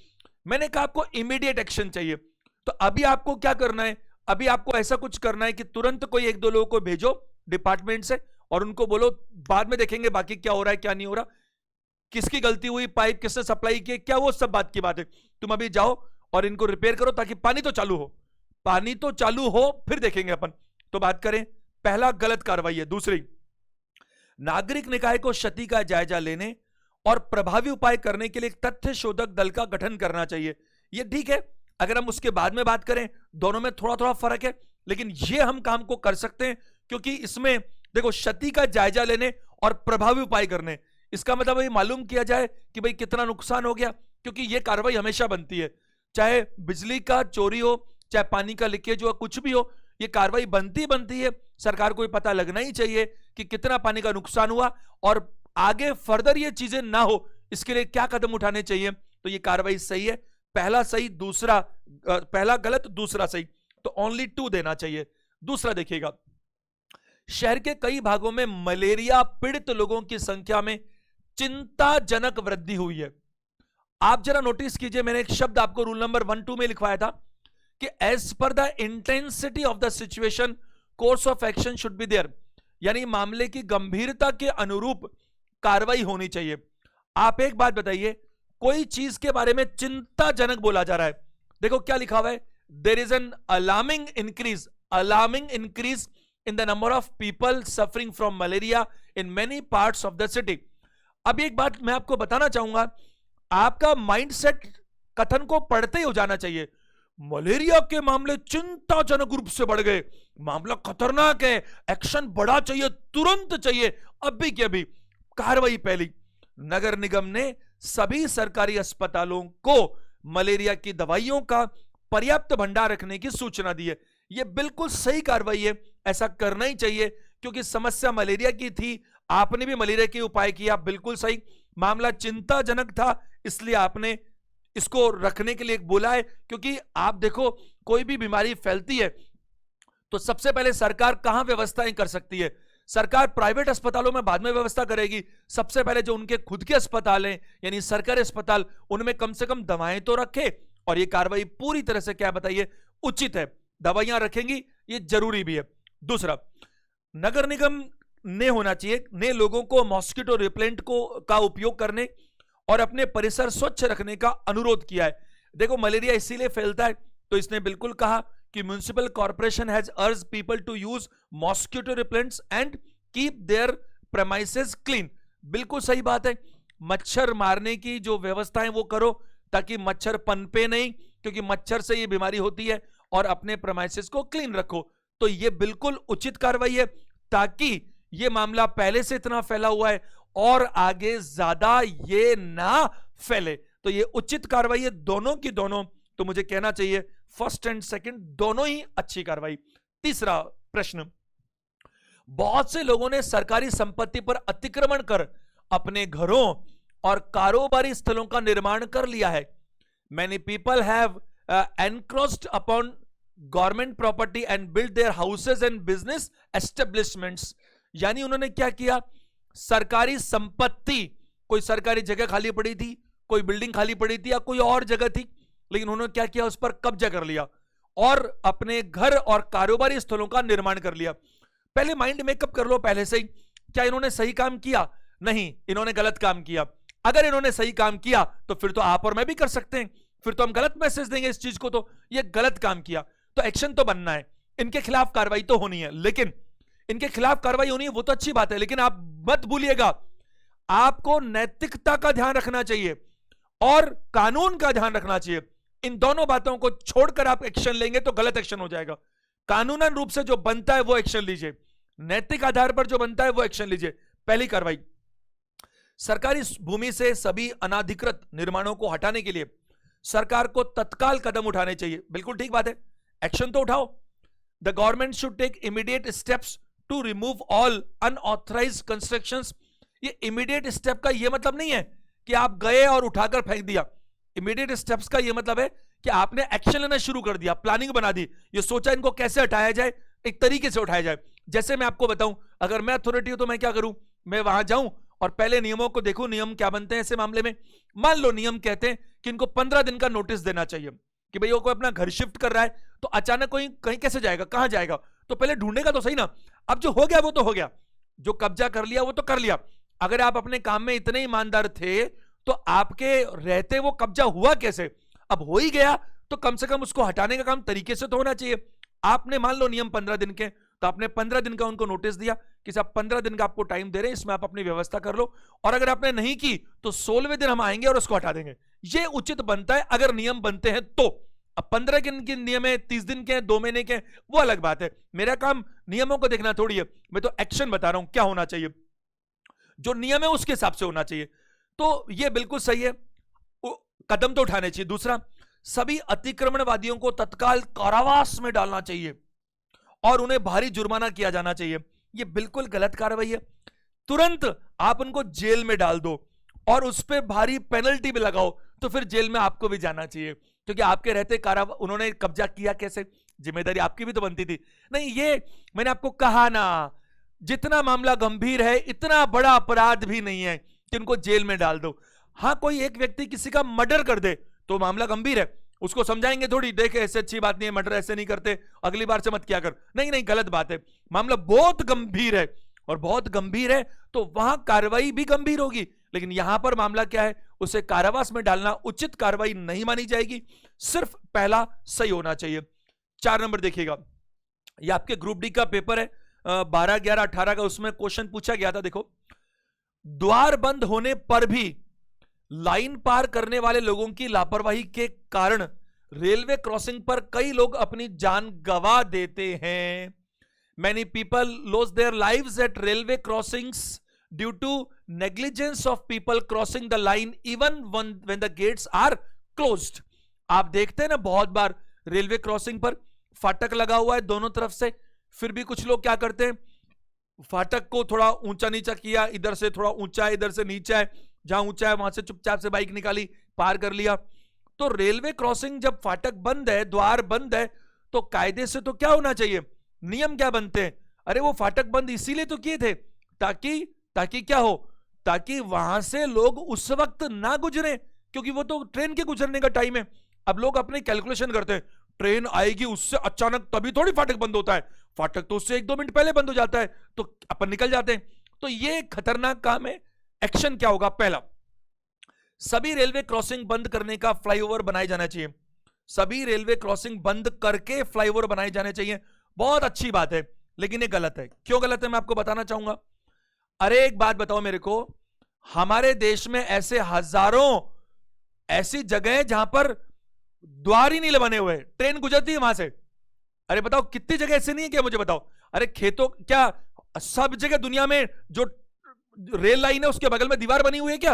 मैंने कहा आपको इमीडिएट एक्शन चाहिए, तो अभी आपको क्या करना है, अभी आपको ऐसा कुछ करना है कि तुरंत कोई एक दो लोगों को भेजो डिपार्टमेंट से और उनको बोलो बाद में देखेंगे बाकी क्या हो रहा है क्या नहीं हो रहा, किसकी गलती हुई, पाइप किसने सप्लाई की, क्या वो सब बात की बात है। तुम अभी जाओ और इनको रिपेयर करो ताकि पानी तो चालू हो, पानी तो चालू हो फिर देखेंगे अपन। तो बात करें, पहला गलत कार्रवाई है। दूसरी, नागरिक निकाय को क्षति का जायजा लेने और प्रभावी उपाय करने के लिए एक तथ्य शोधक दल का गठन करना चाहिए। ये ठीक है, अगर हम उसके बाद में बात करें, दोनों में थोड़ा थोड़ा फर्क है, लेकिन ये हम काम को कर सकते हैं, क्योंकि इसमें देखो क्षति का जायजा लेने और प्रभावी उपाय करने, इसका मतलब ये मालूम किया जाए कि भाई कितना नुकसान हो गया, क्योंकि ये कार्रवाई हमेशा बनती है, चाहे बिजली का चोरी हो, चाहे पानी का लीकेज हो, कुछ भी हो, ये कार्रवाई बनती है। सरकार को पता लगना ही चाहिए कि कितना पानी का नुकसान हुआ और आगे फर्दर ये चीजें ना हो, इसके लिए क्या कदम उठाने चाहिए। तो ये कार्रवाई सही है, पहला सही, दूसरा पहला गलत, दूसरा सही, तो ओनली 2 देना चाहिए। दूसरा देखिएगा, शहर के कई भागों में मलेरिया पीड़ित लोगों की संख्या में चिंताजनक वृद्धि हुई है। आप जरा नोटिस कीजिए, मैंने एक शब्द आपको रूल नंबर 1-2 में लिखवाया था कि as per the intensity of the situation course of action should be there, यानी मामले की गंभीरता के अनुरूप कार्रवाई होनी चाहिए। आप एक बात बताइए, कोई चीज के बारे में चिंताजनक बोला जा रहा है, देखो क्या लिखा हुआ है, there is an alarming increase in the number of people suffering from malaria in many parts of the city. अब एक बात मैं आपको बताना चाहूंगा, आपका माइंडसेट कथन को पढ़ते ही हो जाना चाहिए, मलेरिया के मामले चिंताजनक रूप से बढ़ गए, मामला खतरनाक है, एक्शन बड़ा चाहिए, तुरंत चाहिए, अभी के अभी कार्रवाई पहली। नगर निगम ने सभी सरकारी अस्पतालों को मलेरिया की दवाइयों का पर्याप्त भंडार रखने की सूचना दी है। यह बिल्कुल सही कार्रवाई है, ऐसा करना ही चाहिए, क्योंकि समस्या मलेरिया की थी, आपने भी मलेरिया के उपाय किया, बिल्कुल सही। मामला चिंताजनक था, इसलिए आपने इसको रखने के लिए बोला है, क्योंकि आप देखो कोई भी बीमारी फैलती है तो सबसे पहले सरकार कहां व्यवस्थाएं कर सकती है, सरकार प्राइवेट अस्पतालों में बाद में व्यवस्था करेगी, सबसे पहले जो उनके खुद के अस्पताल हैं यानी सरकारी अस्पताल, उनमें कम से कम दवाएं तो रखे। और ये कार्रवाई पूरी तरह से क्या बताइए उचित है, दवाइयां रखेंगी, ये जरूरी भी है। दूसरा, नगर निगम ने होना चाहिए ने लोगों को मॉस्किटो रिपेलेंट का उपयोग करने और अपने परिसर स्वच्छ रखने का अनुरोध किया है। देखो मलेरिया इसीलिए फैलता है, तो इसने बिल्कुल कहा कि municipal corporation has urge people to use mosquito repellents and keep their premises clean. बिल्कुल सही बात है, मच्छर मारने की जो व्यवस्था है वो करो ताकि मच्छर पनपे नहीं, क्योंकि मच्छर से ये बीमारी होती है, और अपने प्रेमाइसेस को क्लीन रखो। तो ये बिल्कुल उचित कार्रवाई है, ताकि ये मामला पहले से इतना फैला हुआ है और आगे ज्यादा ये ना फैले, तो ये उचित कार्रवाई है, दोनों की दोनों। तो मुझे कहना चाहिए फर्स्ट एंड सेकंड दोनों ही अच्छी कार्रवाई। तीसरा प्रश्न, बहुत से लोगों ने सरकारी संपत्ति पर अतिक्रमण कर अपने घरों और कारोबारी स्थलों का निर्माण कर लिया है। Many people have encroached upon government property and built their houses and business establishments। यानी उन्होंने क्या किया, सरकारी संपत्ति, कोई सरकारी जगह खाली पड़ी थी, कोई बिल्डिंग खाली पड़ी थी या कोई और जगह थी, लेकिन उन्होंने क्या किया, उस पर कब्जा कर लिया और अपने घर और कारोबारी स्थलों का निर्माण कर लिया। पहले माइंड मेकअप कर लो पहले से ही, क्या इन्होंने सही काम किया? नहीं, इन्होंने गलत काम किया। अगर इन्होंने सही काम किया तो फिर तो आप और मैं भी कर सकते हैं, फिर तो हम गलत मैसेज देंगे इस चीज को, तो ये गलत काम किया, तो एक्शन तो बनना है, इनके खिलाफ कार्रवाई तो होनी है। लेकिन इनके खिलाफ कार्रवाई होनी है वो तो अच्छी बात है, लेकिन आप मत भूलिएगा आपको नैतिकता का ध्यान रखना चाहिए और कानून का ध्यान रखना चाहिए। इन दोनों बातों को छोड़कर आप एक्शन लेंगे तो गलत एक्शन हो जाएगा। कानूनन रूप से जो बनता है वो एक्शन लीजिए, नैतिक आधार पर जो बनता है वो एक्शन लीजिए। पहली कार्रवाई, सरकारी भूमि से सभी अनाधिकृत निर्माणों को हटाने के लिए सरकार को तत्काल कदम उठाने चाहिए। बिल्कुल ठीक बात है, एक्शन तो उठाओ। The government should take immediate steps to remove all unauthorised constructions. ये इमीडिएट स्टेप का ये मतलब नहीं है कि आप गए और उठाकर फेंक दिया। इमीडिएट स्टेप्स का ये मतलब है कि आपने एक्शन लेना शुरू कर दिया, प्लानिंग बना दी, ये सोचा इनको कैसे हटाया जाए, एक तरीके से उठाया जाए। जैसे मैं आपको बताऊं, अगर मैं अथॉरिटी हूं तो मैं क्या करूं, मैं वहां जाऊं और पहले नियमों को देखूं, नियम क्या बनते हैं ऐसे मामले में। मान लो नियम कहते हैं कि इनको 15 दिन का नोटिस देना चाहिए कि भाई वो कोई अपना घर शिफ्ट कर रहा है, तो अचानक कोई कहीं कैसे जाएगा, कहां जाएगा, तो पहले ढूंढेगा तो सही ना। अब जो हो गया वो तो हो गया, जो कब्जा कर लिया वो तो कर लिया। अगर आप अपने काम में इतने ईमानदार थे तो आपके रहते वो कब्जा हुआ कैसे? अब हो ही गया तो कम से कम उसको हटाने का काम तरीके से तो होना चाहिए। आपने मान लो नियम 15 दिन के, तो आपने 15 दिन का उनको नोटिस दिया कि साहब 15 दिन का आपको टाइम दे रहे हैं, इसमें आप अपनी व्यवस्था कर लो, और अगर आपने नहीं की तो 16वें दिन हम आएंगे और उसको हटा देंगे। ये उचित बनता है अगर नियम बनते हैं तो। अब 15 दिन के नियम है, 30 दिन के, 2 महीने के, वो अलग बात है। मेरा काम नियमों को देखना थोड़ी है, मैं तो एक्शन बता रहा हूं क्या होना चाहिए, जो नियम है उसके हिसाब से होना चाहिए। तो ये बिल्कुल सही है, कदम तो उठाने चाहिए। दूसरा, सभी अतिक्रमणवादियों को तत्काल कारावास में डालना चाहिए और उन्हें भारी जुर्माना किया जाना चाहिए। यह बिल्कुल गलत कार्रवाई है। तुरंत आप उनको जेल में डाल दो और उस पर भारी पेनल्टी भी लगाओ, तो फिर जेल में आपको भी जाना चाहिए, क्योंकि आपके रहते उन्होंने कब्जा किया कैसे, जिम्मेदारी आपकी भी तो बनती थी। नहीं, ये मैंने आपको कहा ना, जितना मामला गंभीर है इतना बड़ा अपराध भी नहीं है कि उनको जेल में डाल दो। हाँ, कोई एक व्यक्ति किसी का मर्डर कर दे तो मामला गंभीर है, उसको समझाएंगे थोड़ी, देख ऐसे अच्छी बात नहीं है, मर्डर ऐसे नहीं करते, अगली बार से मत किया कर। नहीं नहीं, गलत बात है, मामला बहुत गंभीर है, और बहुत गंभीर है तो वहां कार्रवाई भी गंभीर होगी। लेकिन यहां पर मामला क्या है, उसे कारावास में डालना उचित कार्रवाई नहीं मानी जाएगी, सिर्फ पहला सही होना चाहिए। 4 नंबर देखिएगा, ये आपके ग्रुप डी का पेपर है 12, 11, 18 का, उसमें क्वेश्चन पूछा गया था। देखो, द्वार बंद होने पर भी लाइन पार करने वाले लोगों की लापरवाही के कारण रेलवे क्रॉसिंग पर कई लोग अपनी जान गंवा देते हैं। Many people lose their lives at railway crossings due to negligence of people crossing the line even when the gates are closed. आप देखते हैं ना बहुत बार रेलवे क्रॉसिंग पर फाटक लगा हुआ है दोनों तरफ से, फिर भी कुछ लोग क्या करते हैं, फाटक को थोड़ा ऊंचा नीचा किया, इधर से थोड़ा ऊंचा है, इधर से नीचा है, जहां ऊंचा है वहां से चुपचाप से बाइक निकाली, पार कर लिया। तो रेलवे क्रॉसिंग जब फाटक बंद है, द्वार बंद है, तो कायदे से तो क्या होना चाहिए, नियम क्या बनते हैं, अरे वो फाटक बंद इसीलिए तो किए थे ताकि क्या हो, ताकि वहां से लोग उस वक्त ना गुजरे, क्योंकि वो तो ट्रेन के गुजरने का टाइम है। अब लोग अपने कैलकुलेशन करते हैं, ट्रेन आएगी उससे अचानक, तभी थोड़ी फाटक बंद होता है, फाटक तो उससे 1-2 मिनट पहले बंद हो जाता है, तो अपन निकल जाते हैं। तो ये खतरनाक काम है। एक्शन क्या होगा, पहला, सभी रेलवे क्रॉसिंग बंद करने का फ्लाईओवर बनाए जाना चाहिए। सभी रेलवे क्रॉसिंग बंद करके फ्लाईओवर बनाए जाने चाहिए। बहुत अच्छी बात है, लेकिन ये गलत है। क्यों गलत है, मैं आपको बताना चाहूंगा। अरे एक बात बताओ मेरे को, हमारे देश में ऐसे हजारों ऐसी जगह है जहां पर द्वार ही नहीं बने हुए, ट्रेन गुजरती है वहां से। अरे बताओ कितनी जगह ऐसे नहीं है क्या, मुझे बताओ। अरे खेतों, क्या सब जगह दुनिया में जो रेल लाइन है उसके बगल में दीवार बनी हुई है क्या?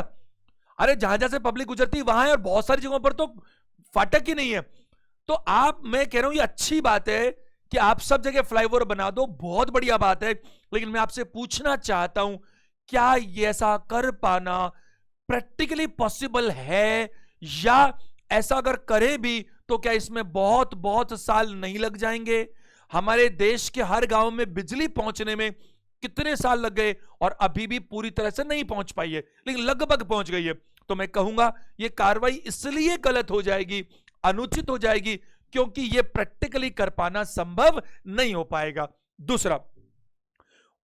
अरे जहां जहां से पब्लिक गुजरती है वहां है, और बहुत सारी जगहों पर तो फाटक ही नहीं है। तो आप, मैं कह रहा हूं ये अच्छी बात है कि आप सब जगह फ्लाईओवर बना दो, बहुत बढ़िया बात है। लेकिन मैं आपसे पूछना चाहता हूं, क्या ये ऐसा कर पाना प्रैक्टिकली पॉसिबल है, या ऐसा अगर करे भी तो क्या इसमें बहुत बहुत साल नहीं लग जाएंगे? हमारे देश के हर गांव में बिजली पहुंचने में कितने साल लग गए और अभी भी पूरी तरह से नहीं पहुंच पाई है, लेकिन लगभग पहुंच गई है। तो मैं कहूंगा ये कार्रवाई इसलिए गलत हो जाएगी, अनुचित हो जाएगी, क्योंकि ये प्रैक्टिकली कर पाना संभव नहीं हो पाएगा। दूसरा,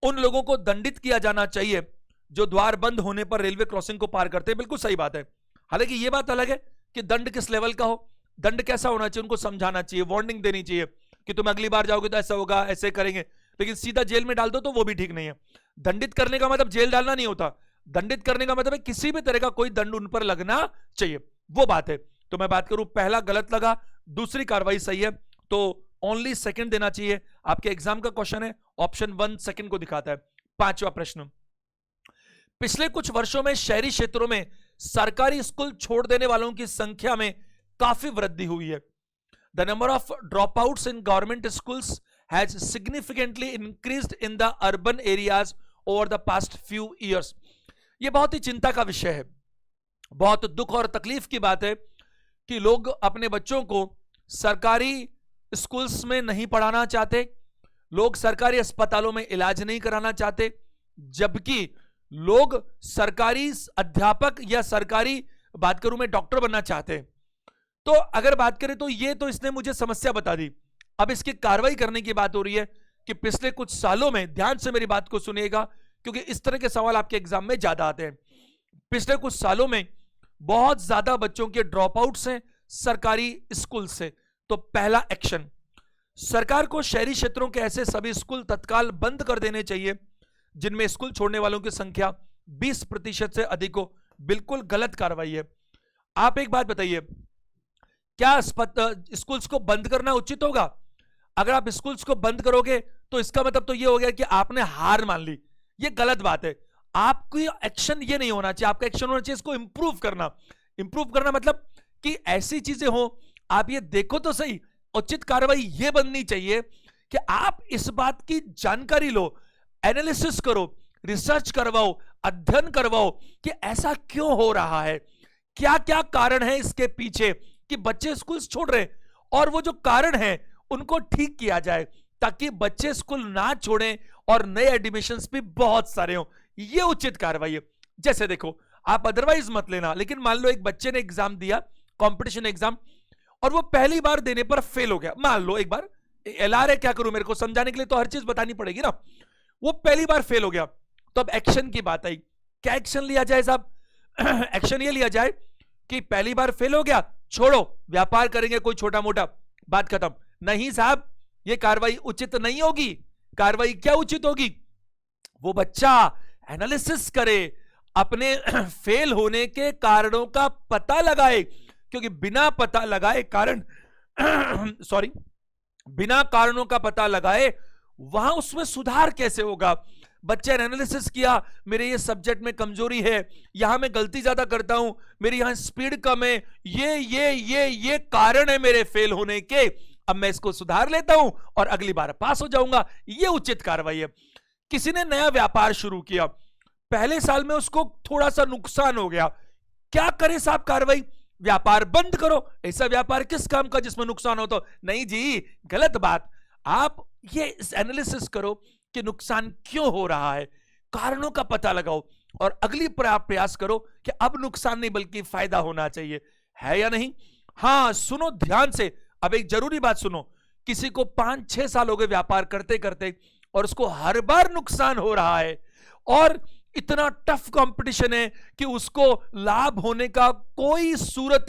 उन लोगों को दंडित किया जाना चाहिए जो द्वार बंद होने पर रेलवे क्रॉसिंग को पार करते हैं। बिल्कुल सही बात है। हालांकि यह बात अलग है कि दंड किस लेवल का हो, दंड कैसा होना चाहिए, उनको समझाना चाहिए, वार्निंग देनी चाहिए कि तुम अगली बार जाओगे तो ऐसा होगा, ऐसे करेंगे। लेकिन सीधा जेल में डाल दो तो वो भी ठीक नहीं है। दंडित करने का मतलब जेल डालना नहीं होता, दंडित करने का मतलब है किसी भी तरह का कोई दंड उन पर लगना चाहिए, वो बात है। तो मैं बात करूं, पहला गलत लगा, दूसरी कार्रवाई सही है, तो ओनली सेकंड देना चाहिए। आपके एग्जाम का क्वेश्चन है, ऑप्शन 1 सेकंड को दिखाता है। पांचवा प्रश्न, पिछले कुछ वर्षों में शहरी क्षेत्रों में सरकारी स्कूल छोड़ देने वालों की संख्या में काफी वृद्धि हुई है। The number of drop outs in government schools has significantly increased in the urban areas over the past few years. यह बहुत ही चिंता का विषय है, बहुत दुख और तकलीफ की बात है कि लोग अपने बच्चों को सरकारी स्कूल्स में नहीं पढ़ाना चाहते, लोग सरकारी अस्पतालों में इलाज नहीं कराना चाहते, जबकि लोग सरकारी अध्यापक या सरकारी बात करूं मैं डॉक्टर बनना चाहते हैं। तो अगर बात करें तो ये तो इसने मुझे समस्या बता दी। अब इसकी कार्रवाई करने की बात हो रही है कि पिछले कुछ सालों में, ध्यान से मेरी बात को सुनिएगा क्योंकि इस तरह के सवाल आपके एग्जाम में ज्यादा आते हैं। पिछले कुछ सालों में बहुत ज्यादा बच्चों के ड्रॉप आउट्स हैं सरकारी स्कूल से। तो पहला एक्शन, सरकार को शहरी क्षेत्रों के ऐसे सभी स्कूल तत्काल बंद कर देने चाहिए जिनमें स्कूल छोड़ने वालों की संख्या 20% से अधिक हो। बिल्कुल गलत कार्रवाई है। आप एक बात बताइए, क्या स्कूल्स को बंद करना उचित होगा? अगर आप स्कूल्स को बंद करोगे तो इसका मतलब तो यह हो गया कि आपने हार मान ली। यह गलत बात है। आपकी एक्शन ये नहीं होना चाहिए, आपका एक्शन होना चाहिए इसको इंप्रूव करना। इंप्रूव करना मतलब कि ऐसी चीजें हो, आप ये देखो तो सही। उचित कार्रवाई ये बननी चाहिए कि आप इस बात की जानकारी लो, एनालिसिस करो, रिसर्च करवाओ, अध्ययन करवाओ कि ऐसा क्यों हो रहा है, क्या क्या कारण है इसके पीछे कि बच्चे स्कूल छोड़ रहे हैं, और वो जो कारण है उनको ठीक किया जाए ताकि बच्चे स्कूल ना छोड़ें और नए एडमिशंस भी बहुत सारे हो। ये उचित कार्रवाई है। जैसे देखो, आप अदरवाइज मत लेना, लेकिन मान लो एक बच्चे ने एग्जाम दिया, कंपटीशन एग्जाम, और वो पहली बार देने पर फेल हो गया। मान लो एक बार एलआर है, क्या करूं, मेरे को समझाने के लिए तो हर चीज बतानी पड़ेगी ना। वो पहली बार फेल हो गया, तो अब एक्शन की बात आई। क्या एक्शन लिया जाए साहब? एक्शन ये लिया जाए कि पहली बार फेल हो गया, छोड़ो, व्यापार करेंगे कोई छोटा मोटा, बात खत्म। नहीं साहब, ये कार्रवाई उचित नहीं होगी। कार्रवाई क्या उचित होगी? वो बच्चा एनालिसिस करे, अपने फेल होने के कारणों का पता लगाए, क्योंकि बिना पता लगाए कारण सॉरी बिना कारणों का पता लगाए वहां उसमें सुधार कैसे होगा? बच्चे ने एनालिसिस किया, मेरे ये सब्जेक्ट में कमजोरी है, यहां मैं गलती ज्यादा करता हूं, मेरी यहां स्पीड कम है, ये कारण है मेरे फेल होने के, अब मैं इसको सुधार लेता हूं और अगली बार पास हो जाऊंगा। ये उचित कार्रवाई है। किसी ने नया व्यापार शुरू किया, पहले साल में उसको थोड़ा सा नुकसान हो गया, क्या करे साहब कार्रवाई? व्यापार बंद करो। ऐसा व्यापार किस काम का जिसमें नुकसान हो? तो नहीं जी, गलत बात। आप ये एनालिसिस करो कि नुकसान क्यों हो रहा है, कारणों का पता लगाओ और अगली प्रयास करो कि अब नुकसान नहीं बल्कि फायदा होना चाहिए, है या नहीं? हां, सुनो ध्यान से, अब एक जरूरी बात सुनो। किसी को 5-6 साल हो गए व्यापार करते करते और उसको हर बार नुकसान हो रहा है और इतना टफ कंपटीशन है कि उसको लाभ होने का कोई सूरत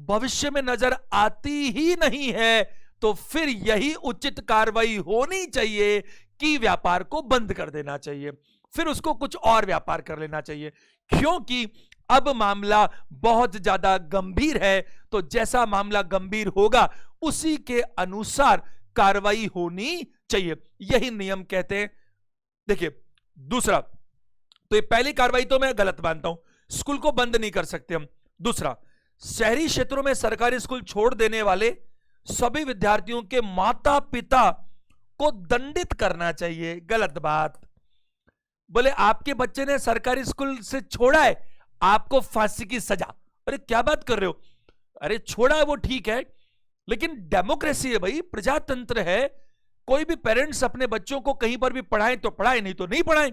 भविष्य में नजर आती ही नहीं है, तो फिर यही उचित कार्रवाई होनी चाहिए कि व्यापार को बंद कर देना चाहिए, फिर उसको कुछ और व्यापार कर लेना चाहिए, क्योंकि अब मामला बहुत ज्यादा गंभीर है। तो जैसा मामला गंभीर होगा उसी के अनुसार कार्रवाई होनी चाहिए, यही नियम कहते हैं। देखिए दूसरा, तो ये पहली कार्रवाई तो मैं गलत मानता हूं, स्कूल को बंद नहीं कर सकते हम। दूसरा, शहरी क्षेत्रों में सरकारी स्कूल छोड़ देने वाले सभी विद्यार्थियों के माता पिता को दंडित करना चाहिए। गलत बात। बोले आपके बच्चे ने सरकारी स्कूल से छोड़ा है, आपको फांसी की सजा। अरे क्या बात कर रहे हो? अरे छोड़ा है वो ठीक है, लेकिन डेमोक्रेसी है भाई, प्रजातंत्र है, कोई भी पेरेंट्स अपने बच्चों को कहीं पर भी पढ़ाएं तो पढ़ाएं, नहीं तो नहीं पढ़ाएं।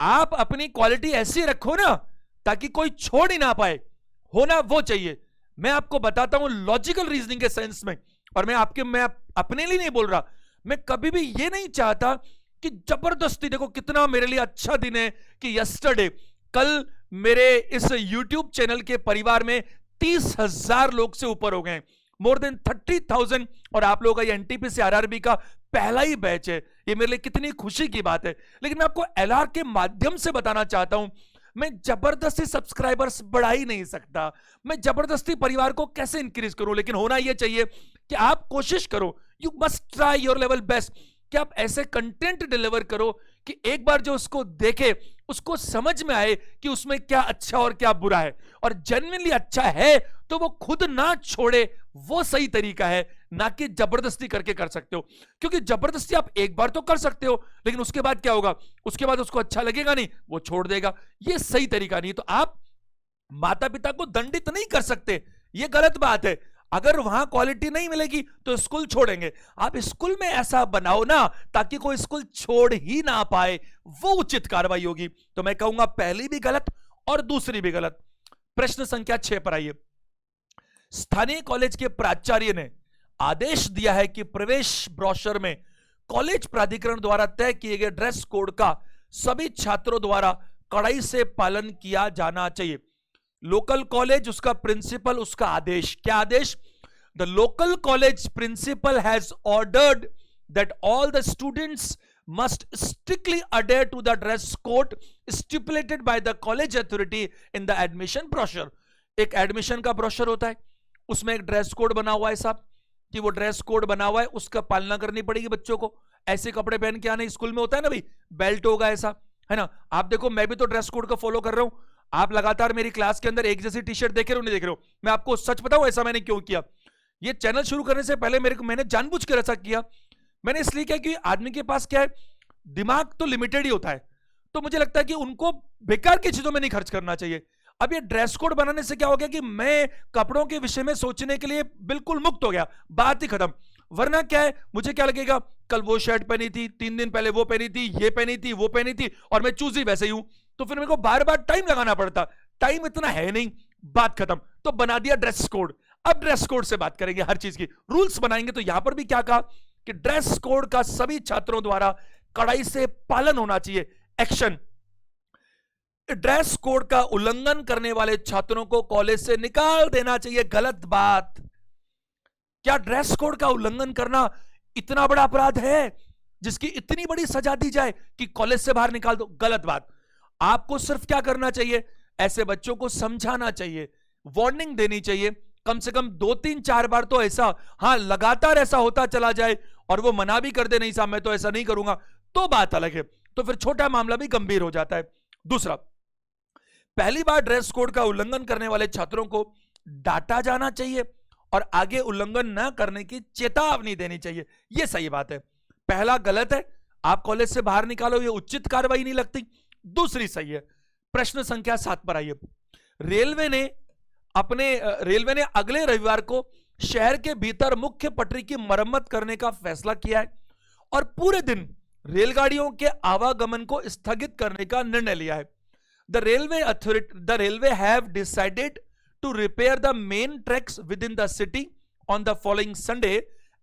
आप अपनी क्वालिटी ऐसी रखो ना ताकि कोई छोड़ ही ना पाए, होना वो चाहिए। मैं आपको बताता हूं लॉजिकल रीजनिंग के सेंस में, और मैं अपने लिए नहीं बोल रहा, मैं कभी भी ये नहीं चाहता कि जबरदस्ती, देखो कितना मेरे लिए अच्छा दिन है कि यस्टरडे, कल मेरे इस YouTube चैनल के परिवार में 30,000 लोग से ऊपर हो गए, मोर देन 30,000, और आप लोगों का ये एनटीपीसी आरआरबी का पहला ही बैच है। ये मेरे लिए कितनी खुशी की बात है। लेकिन मैं आपको एलआर के माध्यम से बताना चाहता हूं, मैं जबरदस्ती सब्सक्राइबर्स बढ़ा ही नहीं सकता, मैं जबरदस्ती परिवार को कैसे इंक्रीज करूं, लेकिन होना यह चाहिए कि आप कोशिश करो, you must try your level best. कि आप ऐसे कंटेंट डिलीवर करो कि एक बार जो उसको देखे उसको समझ में आए कि उसमें क्या अच्छा और क्या बुरा है, और जेन्युइनली अच्छा है तो वो खुद ना छोड़े, वो सही तरीका है, ना कि जबरदस्ती करके कर सकते हो। क्योंकि जबरदस्ती आप एक बार तो कर सकते हो, लेकिन उसके बाद क्या होगा, उसके बाद उसको अच्छा लगेगा नहीं, वो छोड़ देगा। ये सही तरीका नहीं है। तो आप माता पिता को दंडित नहीं कर सकते, ये गलत बात है। अगर वहां क्वालिटी नहीं मिलेगी तो स्कूल छोड़ेंगे, आप स्कूल में ऐसा बनाओ ना ताकि कोई स्कूल छोड़ ही ना पाए, वो उचित कार्रवाई होगी। तो मैं कहूंगा पहली भी गलत और दूसरी भी गलत। प्रश्न संख्या 6 पर आइए। स्थानीय कॉलेज के प्राचार्य ने आदेश दिया है कि प्रवेश ब्रोशर में कॉलेज प्राधिकरण द्वारा तय किए गए ड्रेस कोड का सभी छात्रों द्वारा कड़ाई से पालन किया जाना चाहिए। लोकल कॉलेज, उसका प्रिंसिपल, उसका आदेश, क्या आदेश? The local college principal has ordered that all the students must strictly adhere to the dress code stipulated by the college authority in the admission brochure। एक एडमिशन का ब्रोशर होता है, उसमें एक ड्रेस कोड बना हुआ है साहब, कि वो ड्रेस कोड बना हुआ है, उसका पालना करनी पड़ेगी बच्चों को। ऐसे कपड़े पहन के आने, स्कूल में होता है ना भाई, बेल्ट होगा ऐसा, है ना। आप देखो, मैं भी तो ड्रेस कोड को फॉलो कर रहा हूं। आप लगातार मेरी क्लास के अंदर एक जैसी टी शर्ट देख रहे हो नहीं देख रहे हो? मैं आपको सच बताऊं ऐसा मैंने क्यों किया। ये चैनल शुरू करने से पहले मैंने जानबूझ कर ऐसा किया। मैंने इसलिए किया कि आदमी के पास क्या है, दिमाग तो लिमिटेड ही होता है, तो मुझे लगता है कि उनको बेकार की चीजों में नहीं खर्च करना चाहिए। अब ये ड्रेस कोड बनाने से क्या हो गया कि मैं कपड़ों के विषय में सोचने के लिए बिल्कुल मुक्त हो गया, बात ही खत्म। वरना क्या है, मुझे क्या लगेगा, कल वो शर्ट पहनी थी, 3 दिन पहले वो पहनी थी, ये पहनी थी, वो पहनी थी, और मैं चूज ही वैसे ही हूं, तो फिर मेरे को बार बार टाइम लगाना पड़ता। टाइम इतना है नहीं, बात खत्म। तो बना दिया ड्रेस कोड। अब ड्रेस कोड से बात करेंगे, हर चीज की रूल्स बनाएंगे। तो यहां पर भी क्या कहा कि ड्रेस कोड का सभी छात्रों द्वारा कड़ाई से पालन होना चाहिए। एक्शन, ड्रेस कोड का उल्लंघन करने वाले छात्रों को कॉलेज से निकाल देना चाहिए। गलत बात। क्या ड्रेस कोड का उल्लंघन करना इतना बड़ा अपराध है जिसकी इतनी बड़ी सजा दी जाए कि कॉलेज से बाहर निकाल दो? गलत बात। आपको सिर्फ क्या करना चाहिए, ऐसे बच्चों को समझाना चाहिए, वार्निंग देनी चाहिए, कम से कम 2-3-4 बार तो ऐसा, हाँ लगातार ऐसा होता चला जाए और वो मना भी कर दे, नहीं साहब मैं तो ऐसा नहीं करूंगा, तो बात अलग है। तो फिर छोटा मामला भी गंभीर हो जाता है। दूसरा, पहली बार ड्रेस कोड का उल्लंघन करने वाले छात्रों को डांटा जाना चाहिए और आगे उल्लंघन न करने की चेतावनी देनी चाहिए। यह सही बात है। पहला गलत है, आप कॉलेज से बाहर निकालो, यह उचित कार्रवाई नहीं लगती। दूसरी सही है। प्रश्न संख्या 7 पर आइए। रेलवे ने अगले रविवार को शहर के भीतर मुख्य पटरी की मरम्मत करने का फैसला किया है और पूरे दिन रेलगाड़ियों के आवागमन को स्थगित करने का निर्णय लिया है। The railway have decided to repair the main tracks within the city on the following Sunday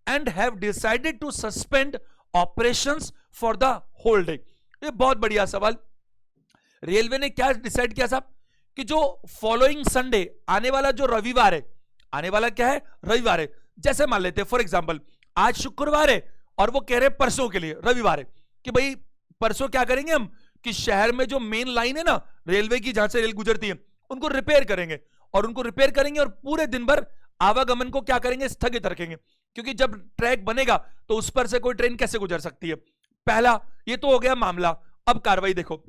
and have decided to suspend operations for the whole day। ये बहुत बढ़िया सवाल। रेलवे ने क्या डिसाइड किया साहब कि जो फॉलोइंग संडे, आने वाला जो रविवार है, आने वाला क्या है, रविवार है। जैसे मान लेते हैं फॉर एग्जांपल आज शुक्रवार है और वो कह रहे हैं परसों के लिए रविवार है कि भाई परसों क्या करेंगे हम कि शहर में जो मेन लाइन है ना रेलवे की, जहां से रेल गुजरती है, उनको रिपेयर करेंगे और पूरे दिन भर आवागमन को क्या करेंगे, स्थगित रखेंगे। क्योंकि जब ट्रैक बनेगा तो उस पर से कोई ट्रेन कैसे गुजर सकती है। पहला ये तो हो गया मामला। अब कार्रवाई देखो।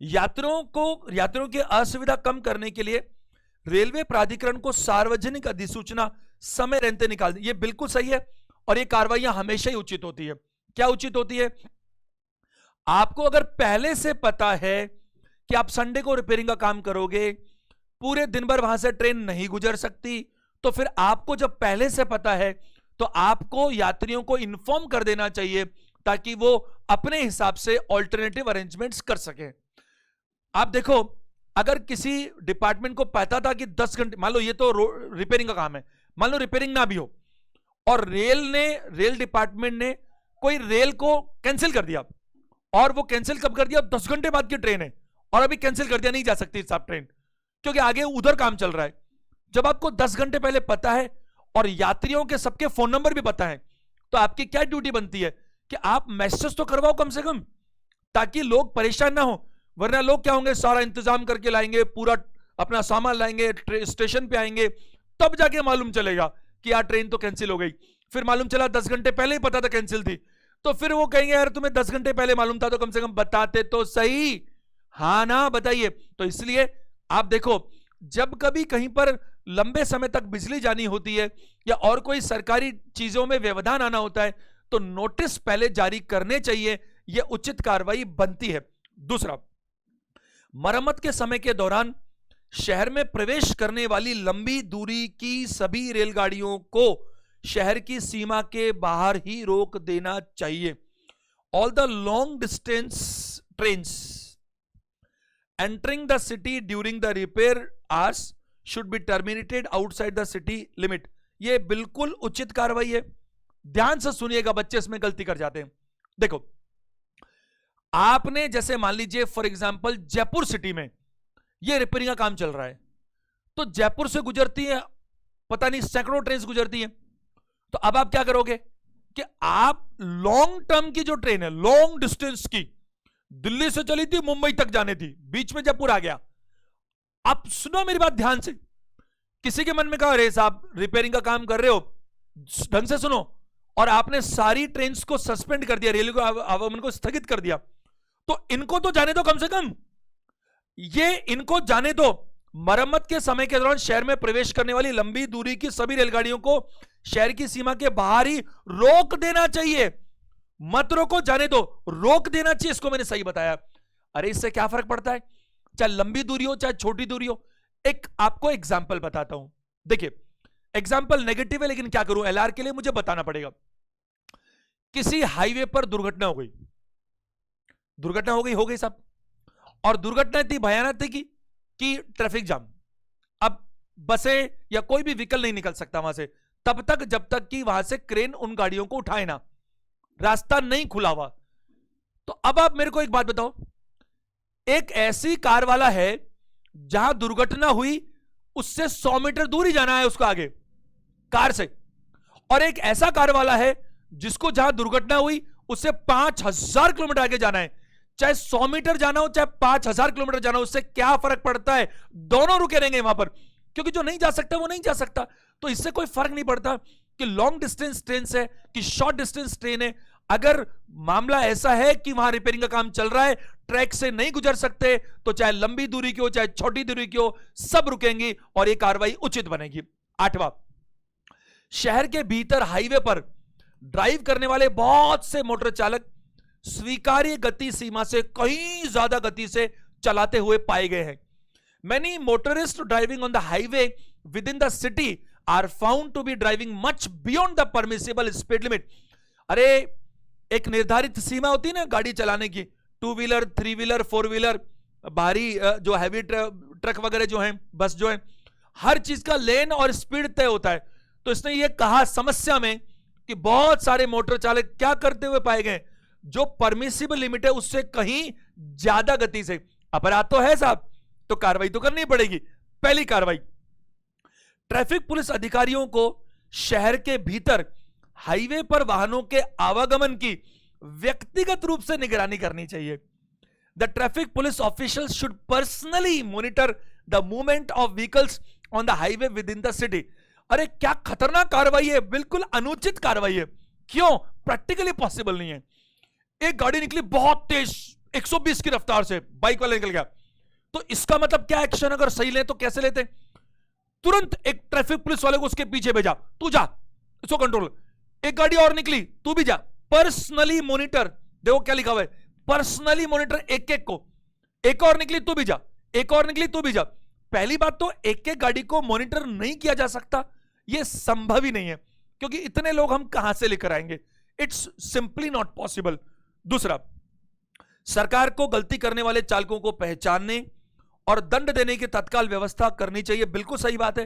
यात्रियों की असुविधा कम करने के लिए रेलवे प्राधिकरण को सार्वजनिक अधिसूचना समय रहते निकाल दी। ये बिल्कुल सही है और ये कार्रवाइयां हमेशा ही उचित होती है। क्या उचित होती है? आपको अगर पहले से पता है कि आप संडे को रिपेयरिंग का काम करोगे, पूरे दिन भर वहां से ट्रेन नहीं गुजर सकती, तो फिर आपको जब पहले से पता है तो आपको यात्रियों को इन्फॉर्म कर देना चाहिए ताकि वो अपने हिसाब से ऑल्टरनेटिव अरेंजमेंट्स कर सके। आप देखो, अगर किसी डिपार्टमेंट को पता था कि 10 घंटे, मान लो ये तो रिपेयरिंग का काम है, मान लो रिपेयरिंग ना भी हो और रेल डिपार्टमेंट ने कोई रेल को कैंसिल कर दिया, और वो कैंसिल कब कर दिया, 10 घंटे बाद की ट्रेन है और अभी कैंसिल कर दिया, नहीं जा सकती साहब ट्रेन, क्योंकि आगे उधर काम चल रहा है। जब आपको 10 घंटे पहले पता है और यात्रियों के सबके फोन नंबर भी पता है, तो आपकी क्या ड्यूटी बनती है कि आप मैसेज तो करवाओ कम से कम, ताकि लोग परेशान ना हो। वरना लोग क्या होंगे, सारा इंतजाम करके लाएंगे, पूरा अपना सामान लाएंगे, स्टेशन पे आएंगे, तब जाके मालूम चलेगा कि यार ट्रेन तो कैंसिल हो गई। फिर मालूम चला 10 घंटे पहले ही पता था कैंसिल थी, तो फिर वो कहेंगे यार तुम्हें 10 घंटे पहले मालूम था तो कम से कम बताते तो सही। हाँ ना, बताइए। तो इसलिए आप देखो, जब कभी कहीं पर लंबे समय तक बिजली जानी होती है या और कोई सरकारी चीजों में व्यवधान आना होता है तो नोटिस पहले जारी करने चाहिए, यह उचित कार्रवाई बनती है। दूसरा, मरम्मत के समय के दौरान शहर में प्रवेश करने वाली लंबी दूरी की सभी रेलगाड़ियों को शहर की सीमा के बाहर ही रोक देना चाहिए। All the long distance trains entering the city during the repair hours should be terminated outside the city limit. यह बिल्कुल उचित कार्रवाई है। ध्यान से सुनिएगा, बच्चे इसमें गलती कर जाते हैं। देखो, आपने जैसे मान लीजिए फॉर एग्जांपल जयपुर सिटी में यह रिपेयरिंग का काम चल रहा है, तो जयपुर से गुजरती है पता नहीं सैकड़ों ट्रेन गुजरती हैं। तो अब आप क्या करोगे कि आप लॉन्ग टर्म की जो ट्रेन है, लॉन्ग डिस्टेंस की, दिल्ली से चली थी मुंबई तक जाने थी, बीच में जयपुर आ गया। आप सुनो मेरी बात ध्यान से, किसी के मन में कहा अरे साहब रिपेयरिंग का काम कर रहे हो, ढंग से सुनो, और आपने सारी ट्रेन को सस्पेंड कर दिया, रेलवे को आवागमन को स्थगित कर दिया, तो इनको तो जाने दो कम से कम, ये इनको जाने दो। मरम्मत के समय के दौरान शहर में प्रवेश करने वाली लंबी दूरी की सभी रेलगाड़ियों को शहर की सीमा के बाहर ही रोक देना चाहिए। मत रोको, जाने दो, रोक देना चाहिए। इसको मैंने सही बताया। अरे इससे क्या फर्क पड़ता है, चाहे लंबी दूरी हो चाहे छोटी दूरी हो। एक आपको एग्जाम्पल बताता हूं। देखिए, एग्जाम्पल नेगेटिव है लेकिन क्या करूं, एलआर के लिए मुझे बताना पड़ेगा। किसी हाईवे पर दुर्घटना हो गई, दुर्घटना हो गई साहब, और दुर्घटना इतनी भयानक थी कि ट्रैफिक जाम। अब बसें या कोई भी व्हीकल नहीं निकल सकता वहां से तब तक जब तक कि वहां से क्रेन उन गाड़ियों को उठाए ना, रास्ता नहीं खुला हुआ। तो अब आप मेरे को एक बात बताओ, एक ऐसी कार वाला है जहां दुर्घटना हुई उससे 100 मीटर दूर ही जाना है उसको आगे कार से, और एक ऐसा कार वाला है जिसको जहां दुर्घटना हुई उससे 5000 किलोमीटर आगे जाना है। चाहे 100 मीटर जाना हो चाहे 5000 किलोमीटर जाना हो, उससे क्या फर्क पड़ता है, दोनों रुके रहेंगे वहां पर, क्योंकि जो नहीं जा सकता वो नहीं जा सकता। तो इससे कोई फर्क नहीं पड़ता कि लॉन्ग डिस्टेंस ट्रेन है कि शॉर्ट डिस्टेंस ट्रेन है। अगर मामला ऐसा है कि वहां रिपेयरिंग का काम चल रहा है, ट्रैक से नहीं गुजर सकते, तो चाहे लंबी दूरी की हो चाहे छोटी दूरी की हो, सब रुकेंगी और यह कार्रवाई उचित बनेगी। 8वां, शहर के भीतर हाईवे पर ड्राइव करने वाले बहुत से मोटर चालक स्वीकार्य गति सीमा से कहीं ज्यादा गति से चलाते हुए पाए गए हैं। Many motorists driving on the highway within the city are found to be driving much beyond the permissible speed limit. अरे एक निर्धारित सीमा होती है ना गाड़ी चलाने की, 2 व्हीलर 3 व्हीलर 4 व्हीलर, भारी जो हैवी ट्रक वगैरह जो हैं, बस जो है, हर चीज का लेन और स्पीड तय होता है। तो इसने ये कहा समस्या में कि बहुत सारे मोटर चालक क्या करते हुए पाए गए, जो परमिसिबल लिमिट है उससे कहीं ज्यादा गति से। अपराध तो है साहब, तो कार्रवाई तो करनी पड़ेगी। पहली कार्रवाई, ट्रैफिक पुलिस अधिकारियों को शहर के भीतर हाईवे पर वाहनों के आवागमन की व्यक्तिगत रूप से निगरानी करनी चाहिए। The traffic police officials should personally monitor the movement of vehicles on the highway with in the city. अरे क्या खतरनाक कार्रवाई है, बिल्कुल अनुचित कार्रवाई है। क्यों? प्रैक्टिकली पॉसिबल नहीं है। एक गाड़ी निकली बहुत तेज 120 की रफ्तार से, बाइक वाला निकल गया, तो इसका मतलब क्या एक्शन अगर सही ले तो कैसे लेते? तुरंत एक ट्रैफिक पुलिस वाले को उसके पीछे भेजा, तू जा इसको कंट्रोल। एक गाड़ी और निकली, तू भी जा, पर्सनली मॉनिटर। देखो क्या लिखा हुआ है, पर्सनली मॉनिटर एक एक को। एक और निकली, तू भी जा, एक और निकली, तू भी जा। पहली बात तो एक एक गाड़ी को मॉनिटर नहीं किया जा सकता, यह संभव ही नहीं है, क्योंकि इतने लोग हम कहां से लेकर आएंगे, इट्स सिंपली नॉट पॉसिबल। दूसरा, सरकार को गलती करने वाले चालकों को पहचानने और दंड देने की तत्काल व्यवस्था करनी चाहिए। बिल्कुल सही बात है,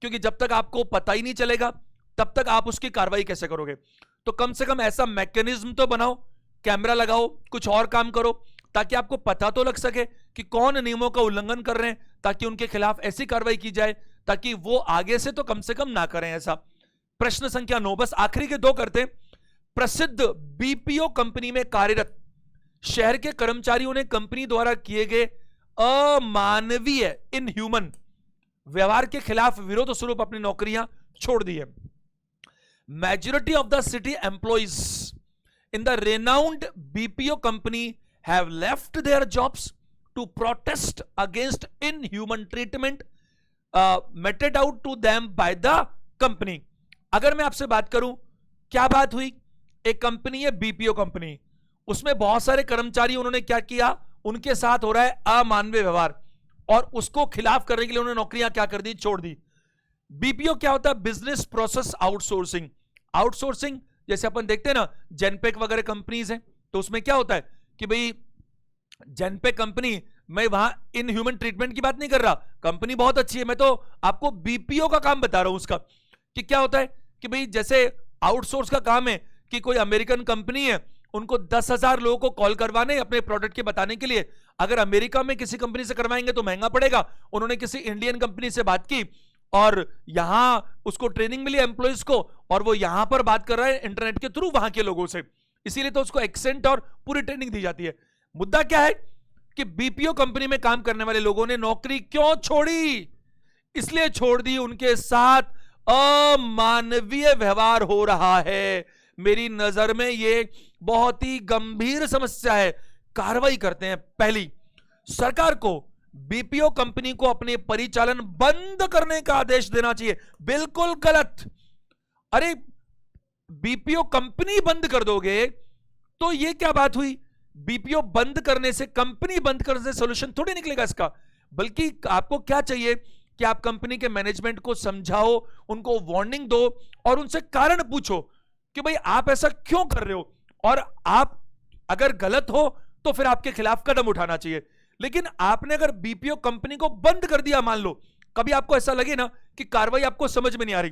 क्योंकि जब तक आपको पता ही नहीं चलेगा तब तक आप उसकी कार्रवाई कैसे करोगे। तो कम से कम ऐसा मैकेनिज्म तो बनाओ, कैमरा लगाओ, कुछ और काम करो, ताकि आपको पता तो लग सके कि कौन नियमों का उल्लंघन कर रहे हैं, ताकि उनके खिलाफ ऐसी कार्रवाई की जाए ताकि वो आगे से तो कम से कम ना करें ऐसा। प्रश्न संख्या 9, बस आखिरी के 2 करते हैं। प्रसिद्ध बीपीओ कंपनी में कार्यरत शहर के कर्मचारियों ने कंपनी द्वारा किए गए अमानवीय इनह्यूमन व्यवहार के खिलाफ विरोध स्वरूप अपनी नौकरियां छोड़ दी है। Majority of the city employees in the renowned BPO company have left their jobs to protest against inhuman treatment meted out to them by the company. अगर मैं आपसे बात करूं, क्या बात हुई? एक कंपनी है बीपीओ कंपनी, उसमें बहुत सारे कर्मचारी, उन्होंने क्या किया, उनके साथ हो रहा है अमानवीय व्यवहार, और उसको खिलाफ करने के लिए उन्होंने नौकरियां क्या कर दी, छोड़ दी. बीपीओ क्या होता है? Business process outsourcing. आउटसोर्सिंग जैसे अपन देखते हैं ना, जेनपेक वगैरह कंपनीज हैं, तो उसमें क्या होता है कि भाई जेनपेक कंपनी, मैं वहां इन ह्यूमन ट्रीटमेंट की बात नहीं कर रहा, कंपनी बहुत अच्छी है, मैं तो आपको बीपीओ का काम बता रहा हूं उसका, कि क्या होता है कि भाई जैसे आउटसोर्स का काम है कि कोई अमेरिकन कंपनी है, उनको 10,000 लोगों को कॉल करवाने अपने प्रोडक्ट के बताने के लिए. अगर अमेरिका में किसी कंपनी से करवाएंगे तो महंगा पड़ेगा. उन्होंने किसी इंडियन कंपनी से बात की और यहां उसको ट्रेनिंग मिली एम्प्लॉइज को, और वो यहां पर बात कर रहा है इंटरनेट के थ्रू वहां के लोगों से, इसीलिए तो उसको एक्सेंट और पूरी ट्रेनिंग दी जाती है. मुद्दा क्या है कि बीपीओ कंपनी में काम करने वाले लोगों ने नौकरी क्यों छोड़ी? इसलिए छोड़ दी उनके साथ अमानवीय व्यवहार हो रहा है. मेरी नजर में यह बहुत ही गंभीर समस्या है. कार्रवाई करते हैं. पहली, सरकार को बीपीओ कंपनी को अपने परिचालन बंद करने का आदेश देना चाहिए. बिल्कुल गलत. अरे बीपीओ कंपनी बंद कर दोगे तो यह क्या बात हुई? बीपीओ बंद करने से, कंपनी बंद करने से सोल्यूशन थोड़ी निकलेगा इसका, बल्कि आपको क्या चाहिए कि आप कंपनी के मैनेजमेंट को समझाओ, उनको वार्निंग दो और उनसे कारण पूछो कि भाई आप ऐसा क्यों कर रहे हो, और आप अगर गलत हो तो फिर आपके खिलाफ कदम उठाना चाहिए. लेकिन आपने अगर बीपीओ कंपनी को बंद कर दिया, मान लो कभी आपको ऐसा लगे ना कि कार्रवाई आपको समझ में नहीं आ रही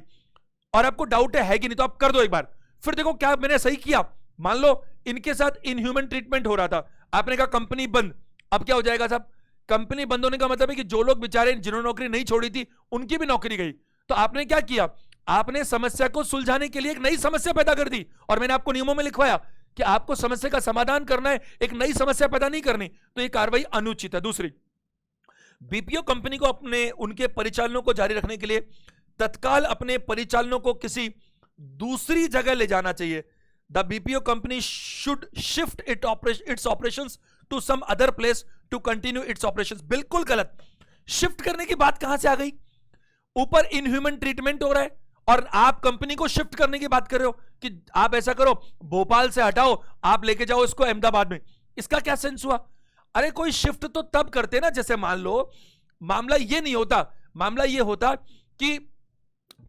और आपको डाउट है कि नहीं, तो आप कर दो एक बार, फिर देखो क्या मैंने सही किया. मान लो इनके साथ इनह्यूमन ट्रीटमेंट हो रहा था, आपने कहा कंपनी बंद. अब क्या हो जाएगा साहब? कंपनी बंद होने का मतलब है कि जो लोग बेचारे जिन्होंने नौकरी नहीं छोड़ी थी उनकी भी नौकरी गई. तो आपने क्या किया? आपने समस्या को सुलझाने के लिए एक नई समस्या पैदा कर दी, और मैंने आपको नियमों में लिखवाया कि आपको समस्या का समाधान करना है, एक नई समस्या पैदा नहीं करनी. तो यह कार्रवाई अनुचित है. दूसरी, बीपीओ कंपनी को अपने उनके परिचालनों को जारी रखने के लिए तत्काल अपने परिचालनों को किसी दूसरी जगह ले जाना चाहिए. The BPO company should shift its operations to some other place to continue its operations. बिल्कुल गलत. शिफ्ट करने की बात कहां से आ गई? ऊपर इनह्यूमन ट्रीटमेंट हो रहा है और आप कंपनी को शिफ्ट करने की बात कर रहे हो कि आप ऐसा करो, भोपाल से हटाओ, आप लेके जाओ इसको अहमदाबाद में. इसका क्या सेंस हुआ? अरे कोई शिफ्ट तो तब करते ना, जैसे मान लो मामला ये नहीं होता, मामला ये होता कि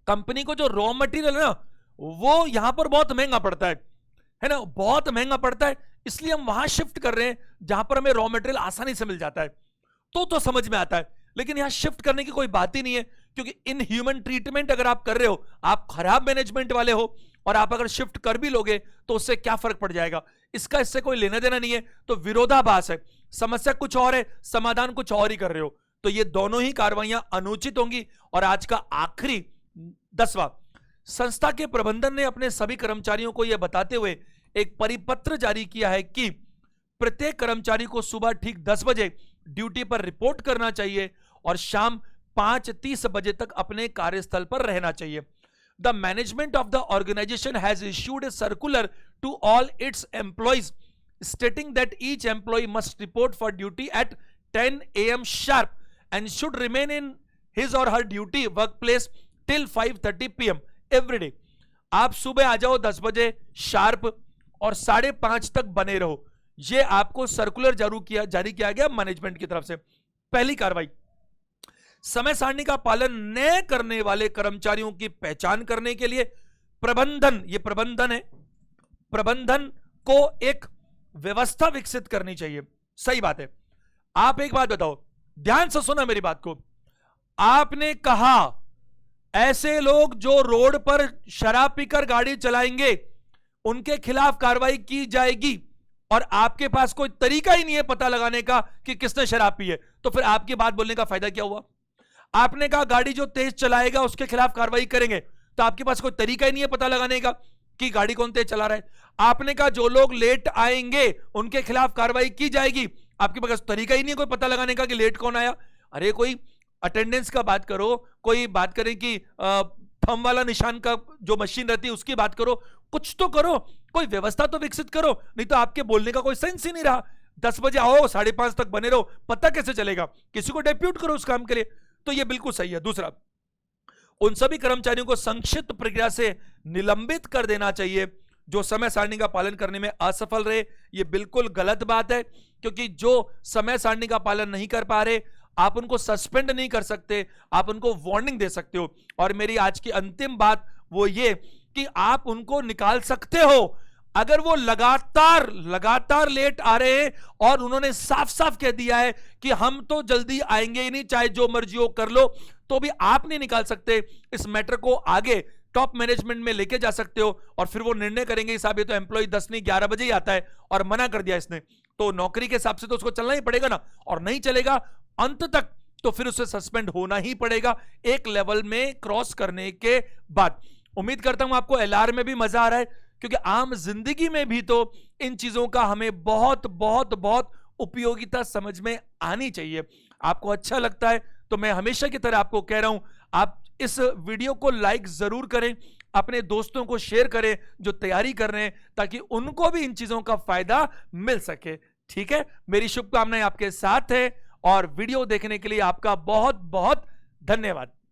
कंपनी को जो रॉ मटेरियल है ना, वो यहां पर बहुत महंगा पड़ता है ना, बहुत महंगा पड़ता है, इसलिए हम वहां शिफ्ट कर रहे हैं जहां पर हमें रॉ मटेरियल आसानी से मिल जाता है. तो समझ में आता है. लेकिन यहां शिफ्ट करने की कोई बात ही नहीं है, क्योंकि इन ह्यूमन ट्रीटमेंट अगर आप कर रहे हो, आप खराब मैनेजमेंट वाले हो, और आप अगर शिफ्ट कर भी लोगे तो उससे क्या फर्क पड़ जाएगा? इसका इससे कोई लेना देना नहीं है. तो विरोधाभास है. समस्या कुछ और है, समाधान कुछ और ही कर रहे हो. तो ये दोनों ही कार्रवाइयां अनुचित होंगी. और आज का आखिरी 10वां, संस्था के प्रबंधन ने अपने सभी कर्मचारियों को यह बताते हुए एक परिपत्र जारी किया है कि प्रत्येक कर्मचारी को सुबह ठीक 10 बजे ड्यूटी पर रिपोर्ट करना चाहिए और शाम 5:30 बजे तक अपने कार्यस्थल पर रहना चाहिए. The management of the organisation has issued a circular to all its employees stating that each employee must report for duty at 10 a.m. sharp and should remain in his or her duty workplace till 5:30 p.m. every day. आप सुबह आ जाओ 10 बजे शार्प और 5:30 तक बने रहो. यह आपको सर्कुलर जारी किया गया मैनेजमेंट की तरफ से. पहली कार्रवाई, समय सारणी का पालन न करने वाले कर्मचारियों की पहचान करने के लिए प्रबंधन, ये प्रबंधन है, प्रबंधन को एक व्यवस्था विकसित करनी चाहिए. सही बात है. आप एक बात बताओ, ध्यान से सुना मेरी बात को. आपने कहा ऐसे लोग जो रोड पर शराब पीकर गाड़ी चलाएंगे उनके खिलाफ कार्रवाई की जाएगी, और आपके पास कोई तरीका ही नहीं है पता लगाने का कि किसने शराब पी है, तो फिर आपकी बात बोलने का फायदा क्या हुआ? आपने कहा गाड़ी जो तेज चलाएगा उसके खिलाफ कार्रवाई करेंगे, तो आपके पास कोई तरीका ही नहीं है पता लगाने का कि गाड़ी कौन तेज चला रहा है. आपने कहा जो लोग लेट आएंगे उनके खिलाफ कार्रवाई की जाएगी, आपके पास तरीका ही नहीं है कोई पता लगाने का कि लेट कौन आया. अरे कोई अटेंडेंस का बात करो, कोई बात करें कि थंब वाला निशान का जो मशीन रहती है उसकी बात करो, कुछ तो करो, कोई व्यवस्था तो विकसित करो, नहीं तो आपके बोलने का कोई सेंस ही नहीं रहा। 10 बजे आओ, 5:30 तक बने रहो, पता कैसे चलेगा? किसी को डेप्यूट करो उस काम के लिए। तो ये बिल्कुल सही है। दूसरा, उन सभी कर्मचारियों को संक्षिप्त प्रक्रिया से निलंबित कर देना चाहिए जो समय सारणी का पालन करने में असफल रहे। ये बिल्कुल गलत बात है, क्योंकि जो समय सारणी का पालन नहीं कर पा रहे, आप उनको सस्पेंड नहीं कर सकते, आप उनको वार्निंग दे सकते हो। और मेरी आज की अंतिम बात वो ये कि आप उनको निकाल सकते हो अगर वो लगातार लेट आ रहे हैं और उन्होंने साफ साफ कह दिया है कि हम तो जल्दी आएंगे ही नहीं, चाहे जो मर्जी हो कर लो, तो भी आप नहीं निकाल सकते। इस मैटर को आगे टॉप मैनेजमेंट में लेके जा सकते हो और फिर वो निर्णय करेंगे, साहब ये तो एम्प्लॉय 10 नहीं 11 बजे ही आता है और मना कर दिया इसने, तो नौकरी के हिसाब से तो उसको चलना ही पड़ेगा ना। और नहीं चलेगा अंत तक तो फिर उसे सस्पेंड होना ही पड़ेगा एक लेवल में क्रॉस करने के बाद। उम्मीद करता हूं आपको एलआर में भी मजा आ रहा है, क्योंकि आम जिंदगी में भी तो इन चीजों का हमें बहुत बहुत बहुत उपयोगिता समझ में आनी चाहिए। आपको अच्छा लगता है तो मैं हमेशा की तरह आपको कह रहा हूं, आप इस वीडियो को लाइक जरूर करें, अपने दोस्तों को शेयर करें जो तैयारी कर रहे हैं, ताकि उनको भी इन चीजों का फायदा मिल सके। ठीक है, मेरी शुभकामनाएं आपके साथ है और वीडियो देखने के लिए आपका बहुत बहुत धन्यवाद।